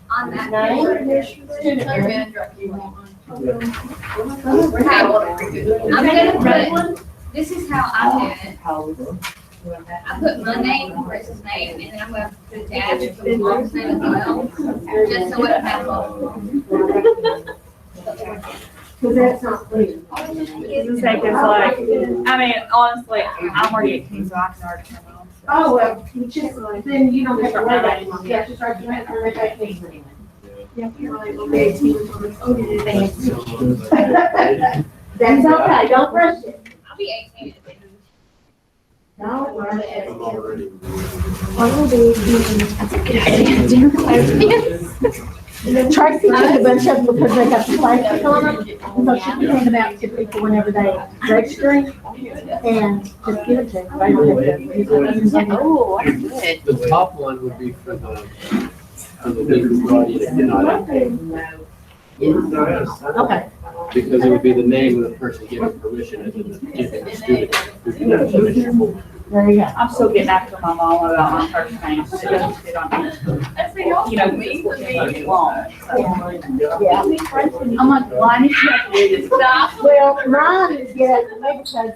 on that. I'm gonna put, this is how I did it. I put my name, Chris's name, and then I'm gonna put dad's and mom's name as well, just so it matters. Because that's not clear. It's like, I mean, honestly, I'm already 18, so I can already turn it on. Oh, well, you just, then you don't have to worry about it. Yeah, just write your name and write that name. That's okay, don't rush it. I'll be 18 at the end of Don't worry. I'm already. Tracy took a bunch of them because they got the plastic on them. And so she can hand them out to people whenever they register and just give it to them. They don't have to- Oh, that's good. The top one would be for the legal guardian if not Okay. because it would be the name of the person giving permission and then giving the student who can give permission. There you go. I'm still getting after my mom about my first name. It doesn't fit on me. You know, me, long. Yeah. I'm like, why did you have to do this? Well, mine, yeah, because,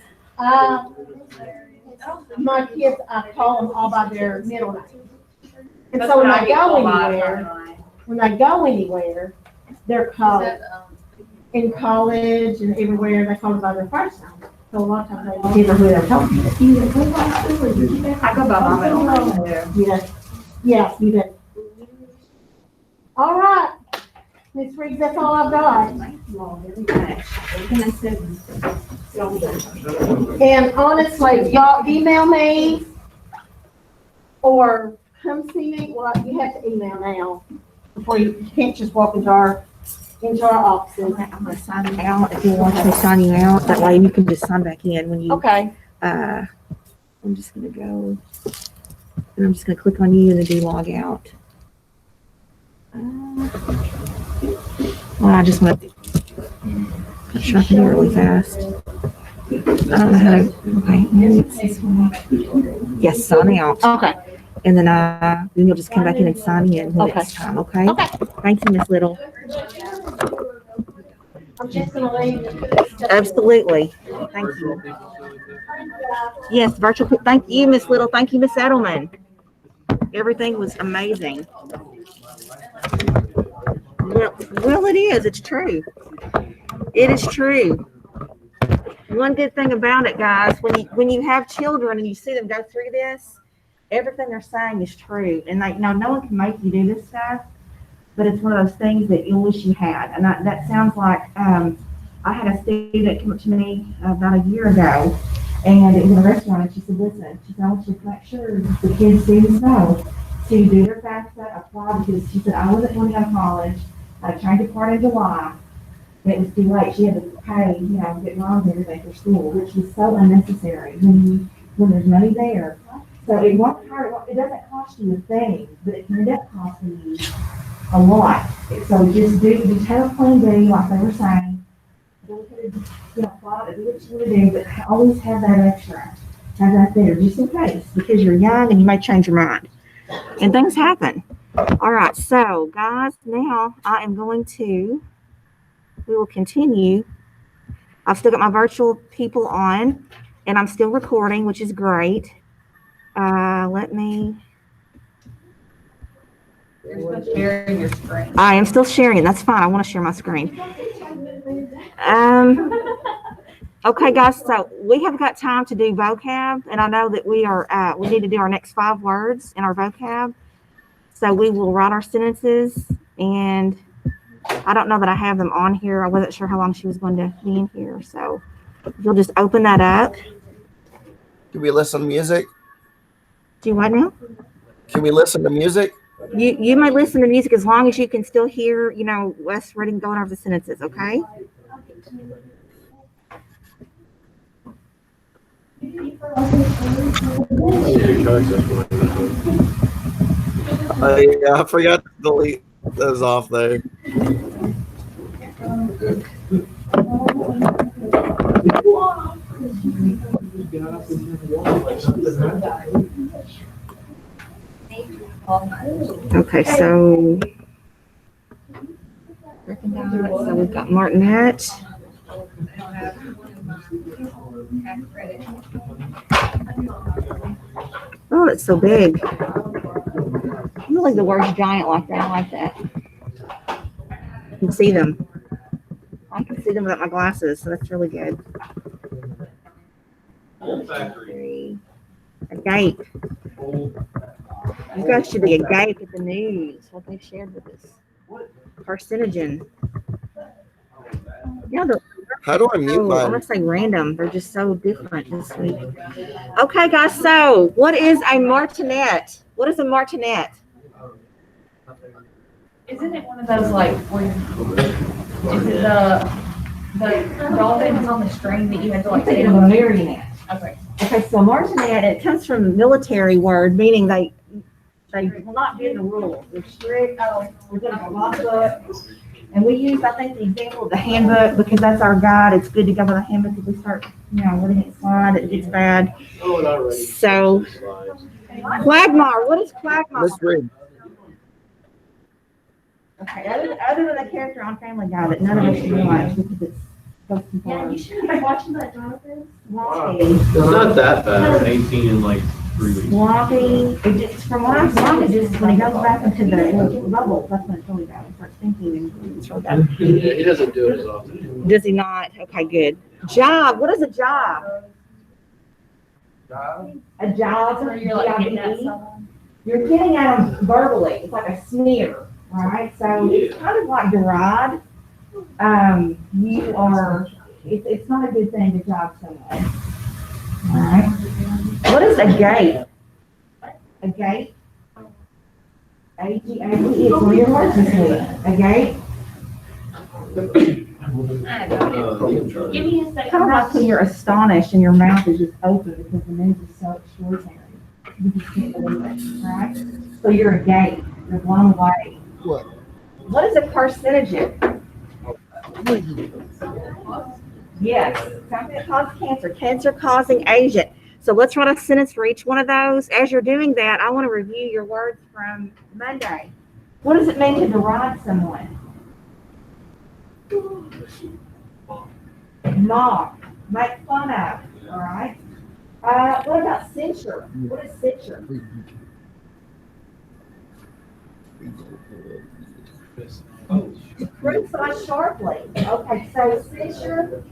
my kids, I call them all by their middle name. And so when they go anywhere, they're called in college and everywhere, they call them by their first name. So a lot of times they never who they're talking to. I go by my middle name there. Yeah, you did. All right. Ms. Riggs, that's all I've got. And honestly, y'all email me or come see me. Well, you have to email now before you can't just walk into our offices. I'm gonna sign you out if you want me to sign you out. That way you can just sign back in when you, Okay. I'm just gonna go, and I'm just gonna click on you and then do log out. Well, I just want to, I'm sure I can do it really fast. I don't know how to, okay, maybe it's this one. Yes, sign out. Okay. And then you'll just come back in and sign in when Okay. it's time, okay? Okay. Thank you, Miss Little. I'm just gonna leave. Absolutely. Thank you. Yes, virtual, thank you, Miss Little. Thank you, Miss Edelman. Everything was amazing. Well, it is. It's true. It is true. One good thing about it, guys, when you have children and you see them go through this, everything they're saying is true. And like, no one can make you do this stuff, but it's one of those things that you wish you had. And that sounds like, I had a student come up to me about a year ago, and it was in a restaurant, and she said, listen, she said, I want you to make sure the kids see this know to do their FAFSA, apply, because she said, I wasn't going to go to college. I changed the part in July. It was too late. She had to pay, get loans and everything for school, which was so unnecessary when there's money there. So it won't hurt. It doesn't cost you a thing, but it can end up costing you a lot. So just have a plan B, like they were saying. Apply to do what you want to do, but always have that extra. Have that there, just in case, because you're young and you may change your mind. And things happen. All right, so guys, now I am going to, we will continue. I've still got my virtual people on, and I'm still recording, which is great. Let me. You're still sharing your screen. I am still sharing it. That's fine. I want to share my screen. Okay, guys. So we have got time to do vocab, and I know that we need to do our next 5 words in our vocab. So we will write our sentences, and I don't know that I have them on here. I wasn't sure how long she was going to be in here. So if you'll just open that up. Can we listen to music? Do what now? Can we listen to music? You may listen to music as long as you can still hear, us reading, going over the sentences, okay? Yeah, I forgot to delete those off there. Okay, so we've got Martinette. Oh, it's so big. I'm like the worst giant like that. I like that. You can see them. I can see them without my glasses, so that's really good. A gape. You guys should be a gape at the news, what they shared with us. Carcinogen. Yeah, they're How do I mute Oh, I'm mine? gonna say random. They're just so different this week. Okay, guys. So, what is a martinet? What is a martinet? Isn't it one of those like, is it the dolphins on the string that you had to like Think take of them? a marionette. Okay. Okay, so martinet, it comes from a military word, meaning they will not bend the rules. They're strict. We're gonna have a logbook. And we use, I think, the example of the handbook because that's our guide. It's good to go with a handbook if we start, letting it slide, it gets bad. Oh, and already. So, quagmire, what is quagmire? Miss Reed, Okay, other than the character on Family Guy that none of us should watch because it's so Yeah, you should be watching that, Jonathan. swampy. It's not that bad. 18 in like 3 weeks. Swampy. It just, from what I've seen, it just, when he goes back into the bubble, that's when it's really bad. He starts thinking and it's really bad. Yeah, he doesn't do it as often. Does he not? Okay, good. Job, what is a job? A job, So you're like getting at G-I-B-E. someone. You're getting at them verbally. It's like a sneer, right? So it's kind of like deride. You are, it's not a good thing to jog someone. All right. What is a gate? A gate? A-G-A-T-E. It's one of your words this week. A gate? Give me a second. Kind of like when you're astonished and your mouth is just open because the news is so extraordinary. You just can't believe it, right? So you're a gate. You're blown away. what? What is a carcinogen? Yes, something that causes cancer, cancer-causing agent. So let's write a sentence for each one of those. As you're doing that, I want to review your words from Monday. What does it mean to deride someone? Mock, make fun of, all right? What about censure? What is censure? Criticize sharply. Okay, so censure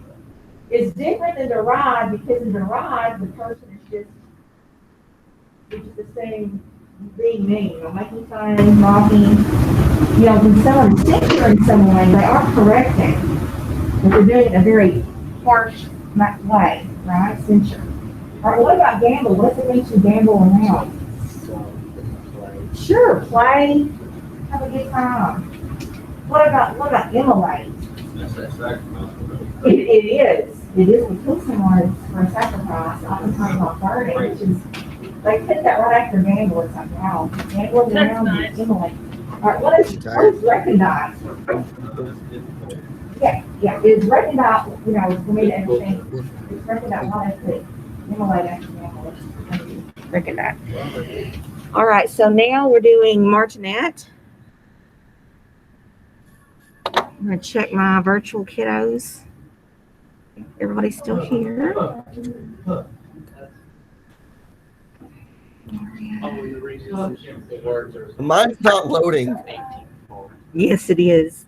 is different than deride because in deride, the person is just the same being mean, making fun, mocking. When someone is censuring someone, they are correcting, but they're doing it in a very harsh way, right? Censure. All right, what about gamble? What does it mean to gamble around? Sure, play, have a good time. What about immolate? It is. It is. We kill someone for a sacrifice, oftentimes on burning, which is, they put that right after gambling somehow. Gambling around and immolate. All right, what is recognize? Yeah, it's recognize, for me to understand. It's recognize what I put. Immolate after gambling. Recognize. All right, so now we're doing martinet. I'm gonna check my virtual kiddos. Everybody's still here. Mine's not loading. Yes, it is.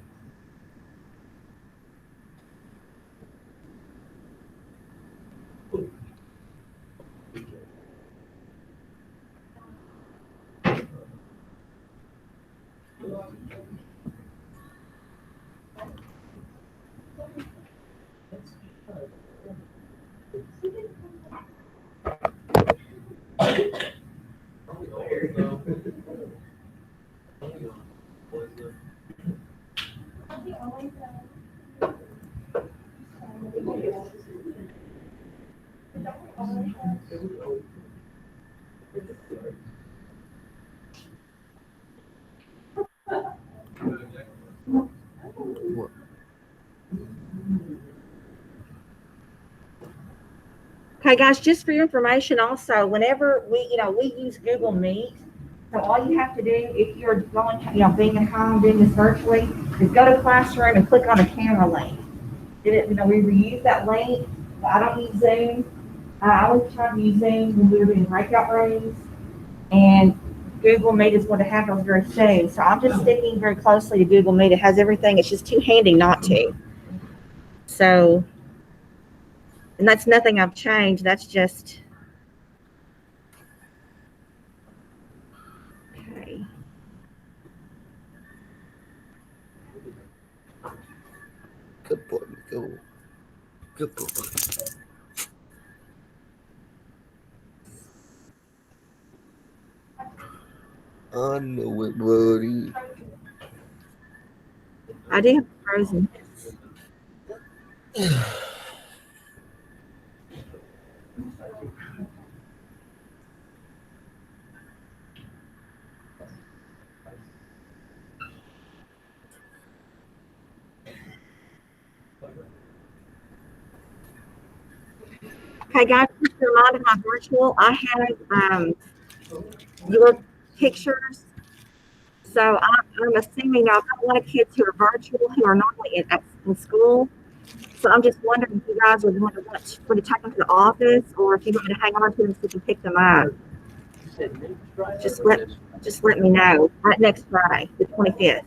Okay, guys, just for your information also, whenever we use Google Meet, so all you have to do if you're going, being at home, doing this virtually, is go to Classroom and click on the camera link. We reuse that link, but I don't use Zoom. I always try to use Zoom when we're doing breakout rooms, and Google Meet is going to happen very soon. So I'm just sticking very closely to Google Meet. It has everything. It's just too handy not to. So, and that's nothing I've changed. That's just, okay. Good boy, cool. Good boy. I know it, buddy. I do have frozen. Okay, guys, just a reminder, my virtual, I have your pictures. So I'm assuming now I've got a lot of kids who are virtual who are normally in school. So I'm just wondering if you guys would want to take them to the office, or if you want me to hang on to them so you can pick them up. Just let me know. Right, next Friday, the 25th.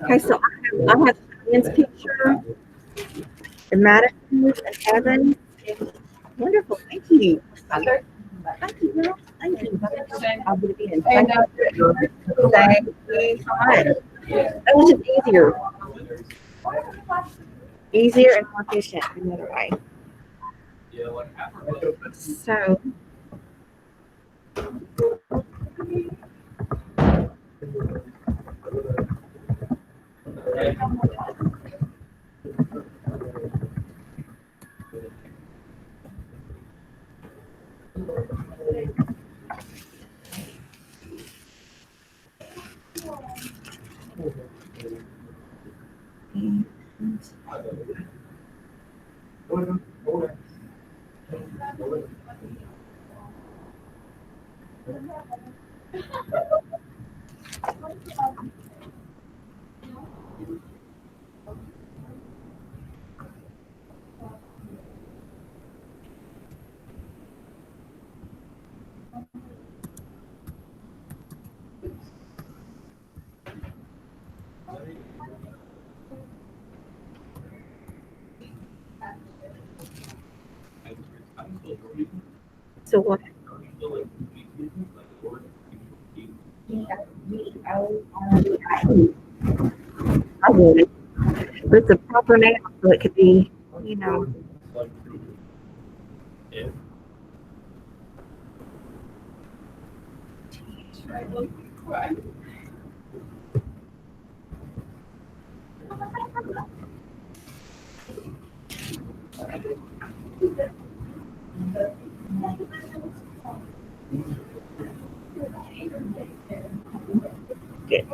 Okay, so I have Ian's picture, and Madison, and Evan. Wonderful, thank you. Thank you, girl. Thank you. I'll get it in. Thank you. Thank you so much. That was just easier and more efficient another way. So. So what? I would. But it's a proper name, so it could be, you know. Good.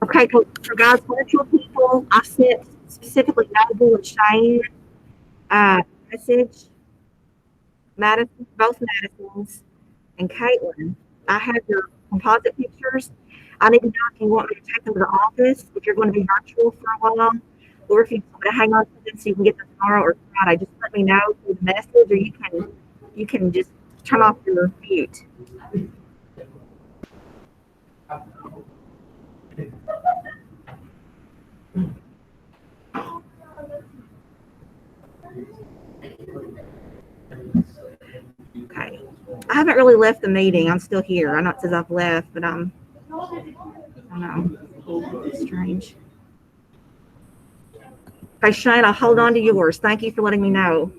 Okay, for guys, virtual people, I sent specifically Noble and Shane message. Madison, both Madisons, and Caitlin. I have your composite pictures. I need to know if you want me to take them to the office, if you're going to be virtual for a while, or if you want to hang on to them so you can get them tomorrow or Friday. Just let me know through the message, or you can just turn off your mute. Okay. I haven't really left the meeting. I'm still here. I know it says I've left, but I don't know. It's strange. Okay, Shane, I'll hold on to yours. Thank you for letting me know.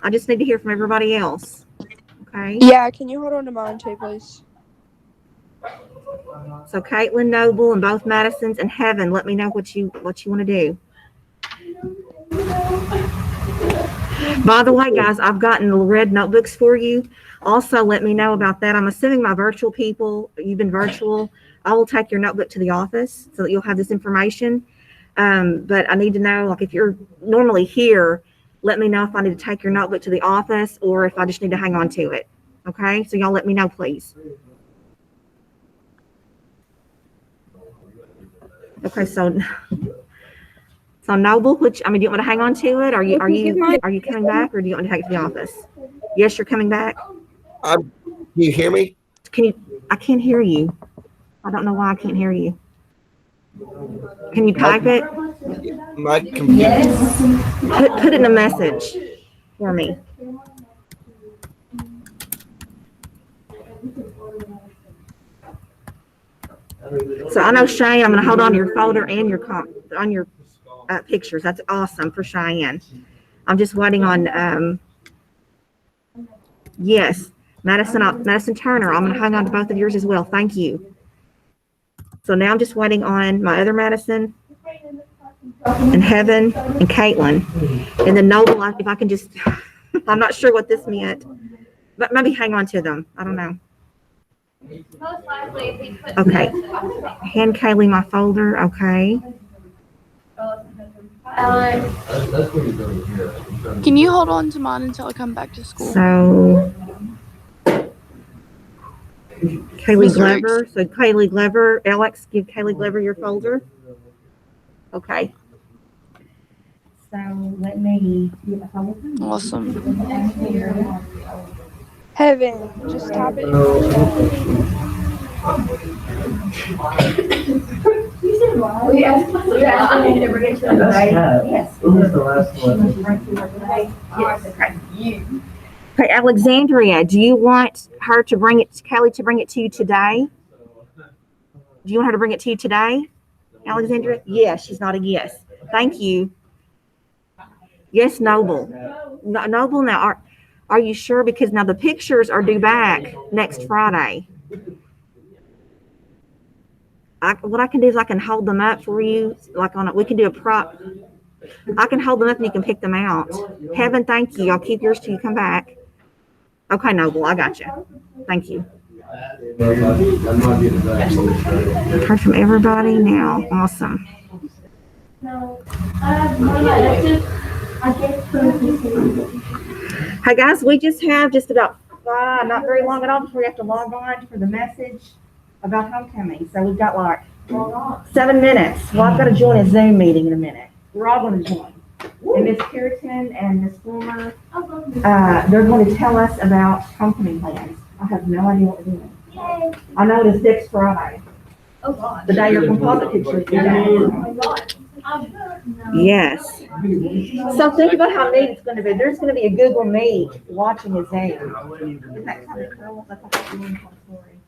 I just need to hear from everybody else. Okay? Yeah, can you hold on to mine too, please? So Caitlin, Noble, and both Madisons and Heaven, let me know what you want to do. By the way, guys, I've gotten the red notebooks for you. Also, let me know about that. I'm assuming my virtual people, you've been virtual. I will take your notebook to the office so that you'll have this information. But I need to know, like, if you're normally here, let me know if I need to take your notebook to the office or if I just need to hang on to it. Okay? So y'all let me know, please. Okay, so Noble, do you want me to hang on to it? Are you coming back, or do you want me to take it to the office? Yes, you're coming back. Can you hear me? I can't hear you. I don't know why I can't hear you. Can you type it? My computer. Put it in a message for me. So I know Cheyenne, I'm going to hold on to your folder and your pictures. That's awesome for Cheyenne. I'm just waiting on, yes, Madison Turner. I'm going to hang on to both of yours as well. Thank you. So now I'm just waiting on my other Madison and Heaven and Caitlin. And then Noble, if I can just, I'm not sure what this meant, but maybe hang on to them. I don't know. Most likely, if he puts. Okay. Hand Kaylee my folder. Okay. Can you hold on to mine until I come back to school? So Kaylee Mr. Glover. So Kaylee Glover. Alex, give Kaylee Glover your folder. Okay. So let me get a folder. Awesome. Heaven, just type it. Okay, Alexandria, do you want her to bring it, Kelly, to bring it to you today? Do you want her to bring it to you today, Alexandria? Yes, she's not a yes. Thank you. Yes, Noble. Noble, now, are you sure? Because now the pictures are due back next Friday. What I can do is I can hold them up for you, like we can do a prop. I can hold them up and you can pick them out. Heaven, thank you. I'll keep yours till you come back. Okay, Noble, I got you. Thank you. Heard from everybody now. Awesome. Hi guys, we just have about not very long at all before we have to log on for the message about homecoming. So we've got like 7 minutes. Well, I've got to join a Zoom meeting in a minute. We're all going to join. And Miss Puritan and Miss Fulmer, they're going to tell us about homecoming plans. I have no idea what we're doing. Yay. I know it is next Friday. Oh, God. The day your composite picture is due. Oh, my God. Yes. So think about how neat it's going to be. There's going to be a Google Meet watching a Zoom. Isn't that kind of cool? That's like a really cool story.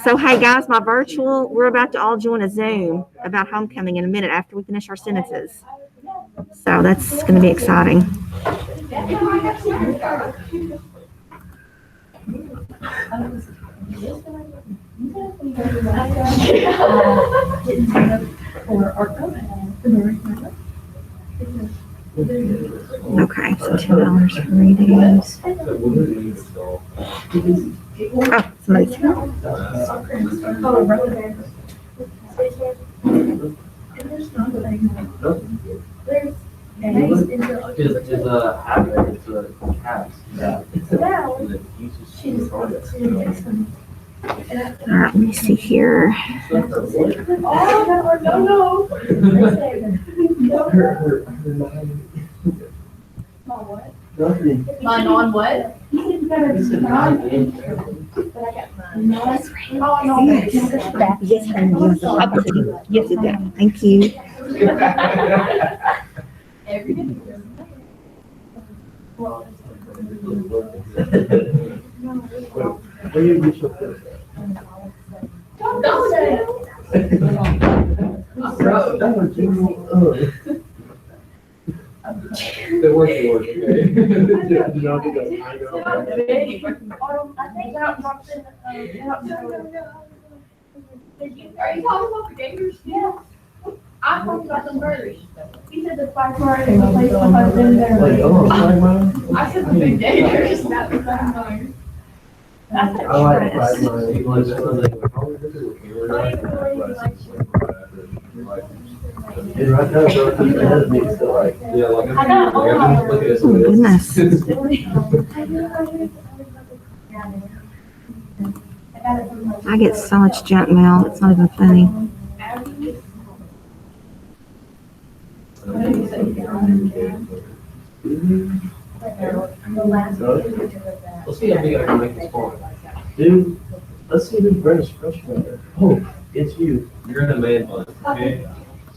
So, hey guys, my virtual, we're about to all join a Zoom about homecoming in a minute after we finish our sentences. So that's going to be exciting. Okay, so $2 for readings. Oh, somebody's here. All right, let me see here. Mine on what? Yes, honey. Yes, it does. Thank you. It works, it works, okay? You know, I know. Are you talking about the gators? Yeah. I'm talking about the birds. He said the flag mark and the place to put in there. Like, oh, flag mine? I said the big gators, not the flag birds. I like flag mine. He likes it. I was like, oh, this is a camera. And right now, bro, he has me still like, yeah, like. I got all of Look at this. Oh, goodness. I get so much junk mail. It's not even funny. Let's see how big I can make this farm. Dude, let's see who's Brennan's freshman there. Oh, it's you. You're in a man bun, okay?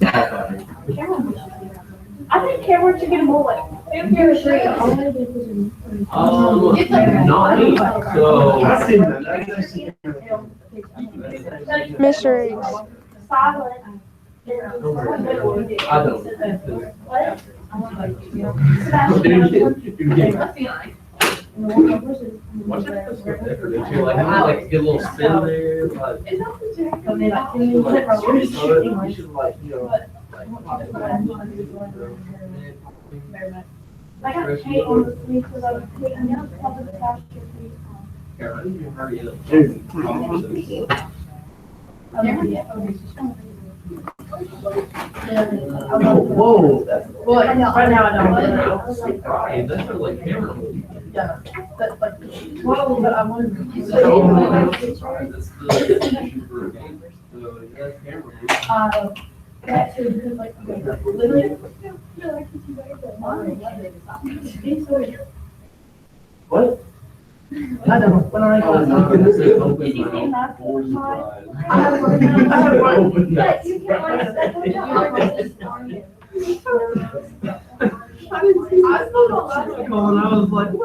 I think Cameron should get a mullet. Not me, so. Mr. Riggs. Silent. I don't. Watch that. Did you like get a little spin there? Like, you should like, you know. I got paint on the sleeve because I was painting the public pasture. Whoa, that's. Well, right now I don't. Hey, that's like camera. Yeah, but like, well, but I wanted. That too, because like, literally. What? I don't, when I go. I was like, what?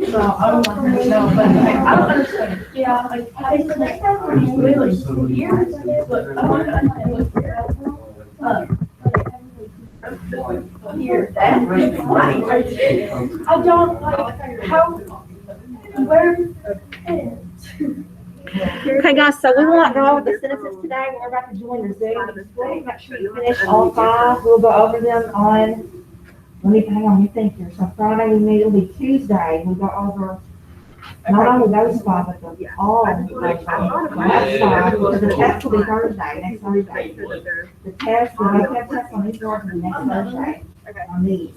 So I don't know, but I don't understand. Yeah, like, I think the next time we're really years, but I want to understand. Here, that, I don't like how, where. Okay, guys, so we will not go over the sentences today. We're about to join the Zoom. We'll make sure you finish all 5. We'll go over them on, hang on, let me think here. So Friday we meet, it'll be Tuesday. We'll go over not only those 5, but all of the last 5. Because the test will be Thursday, next Thursday. The test, the makeup test on these words will be next Thursday on these.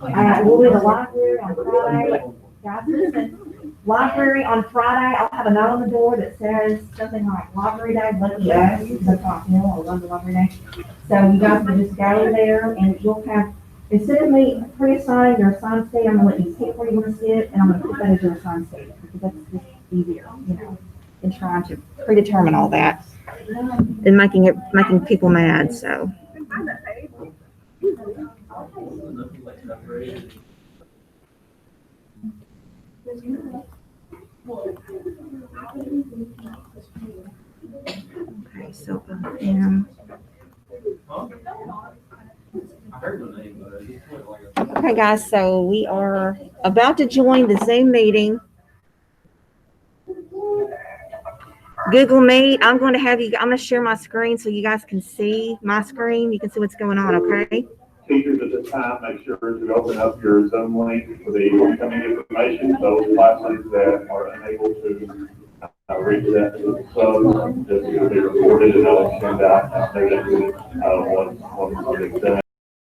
We'll be in the library on Friday. Guys, listen, library on Friday, I'll have a note on the door that says something like Library Day, lucky us, because I thought, you know, I love the Library Day. So you guys can just go there and you'll have, instead of me pre-assigning your assigned seat, I'm gonna let you pick where you wanna sit, and I'm gonna put that as your assigned seat, because that's just easier, you know, than trying to predetermine all that and making people mad, so. Okay, so, okay, guys, so we are about to join the Zoom meeting. Google Meet, I'm going to share my screen so you guys can see my screen. You can see what's going on, okay? Teachers at this time, make sure to open up your Zoom link for the incoming information. Those classes that are unable to reach that, so this will be recorded and I'll send out once it's done.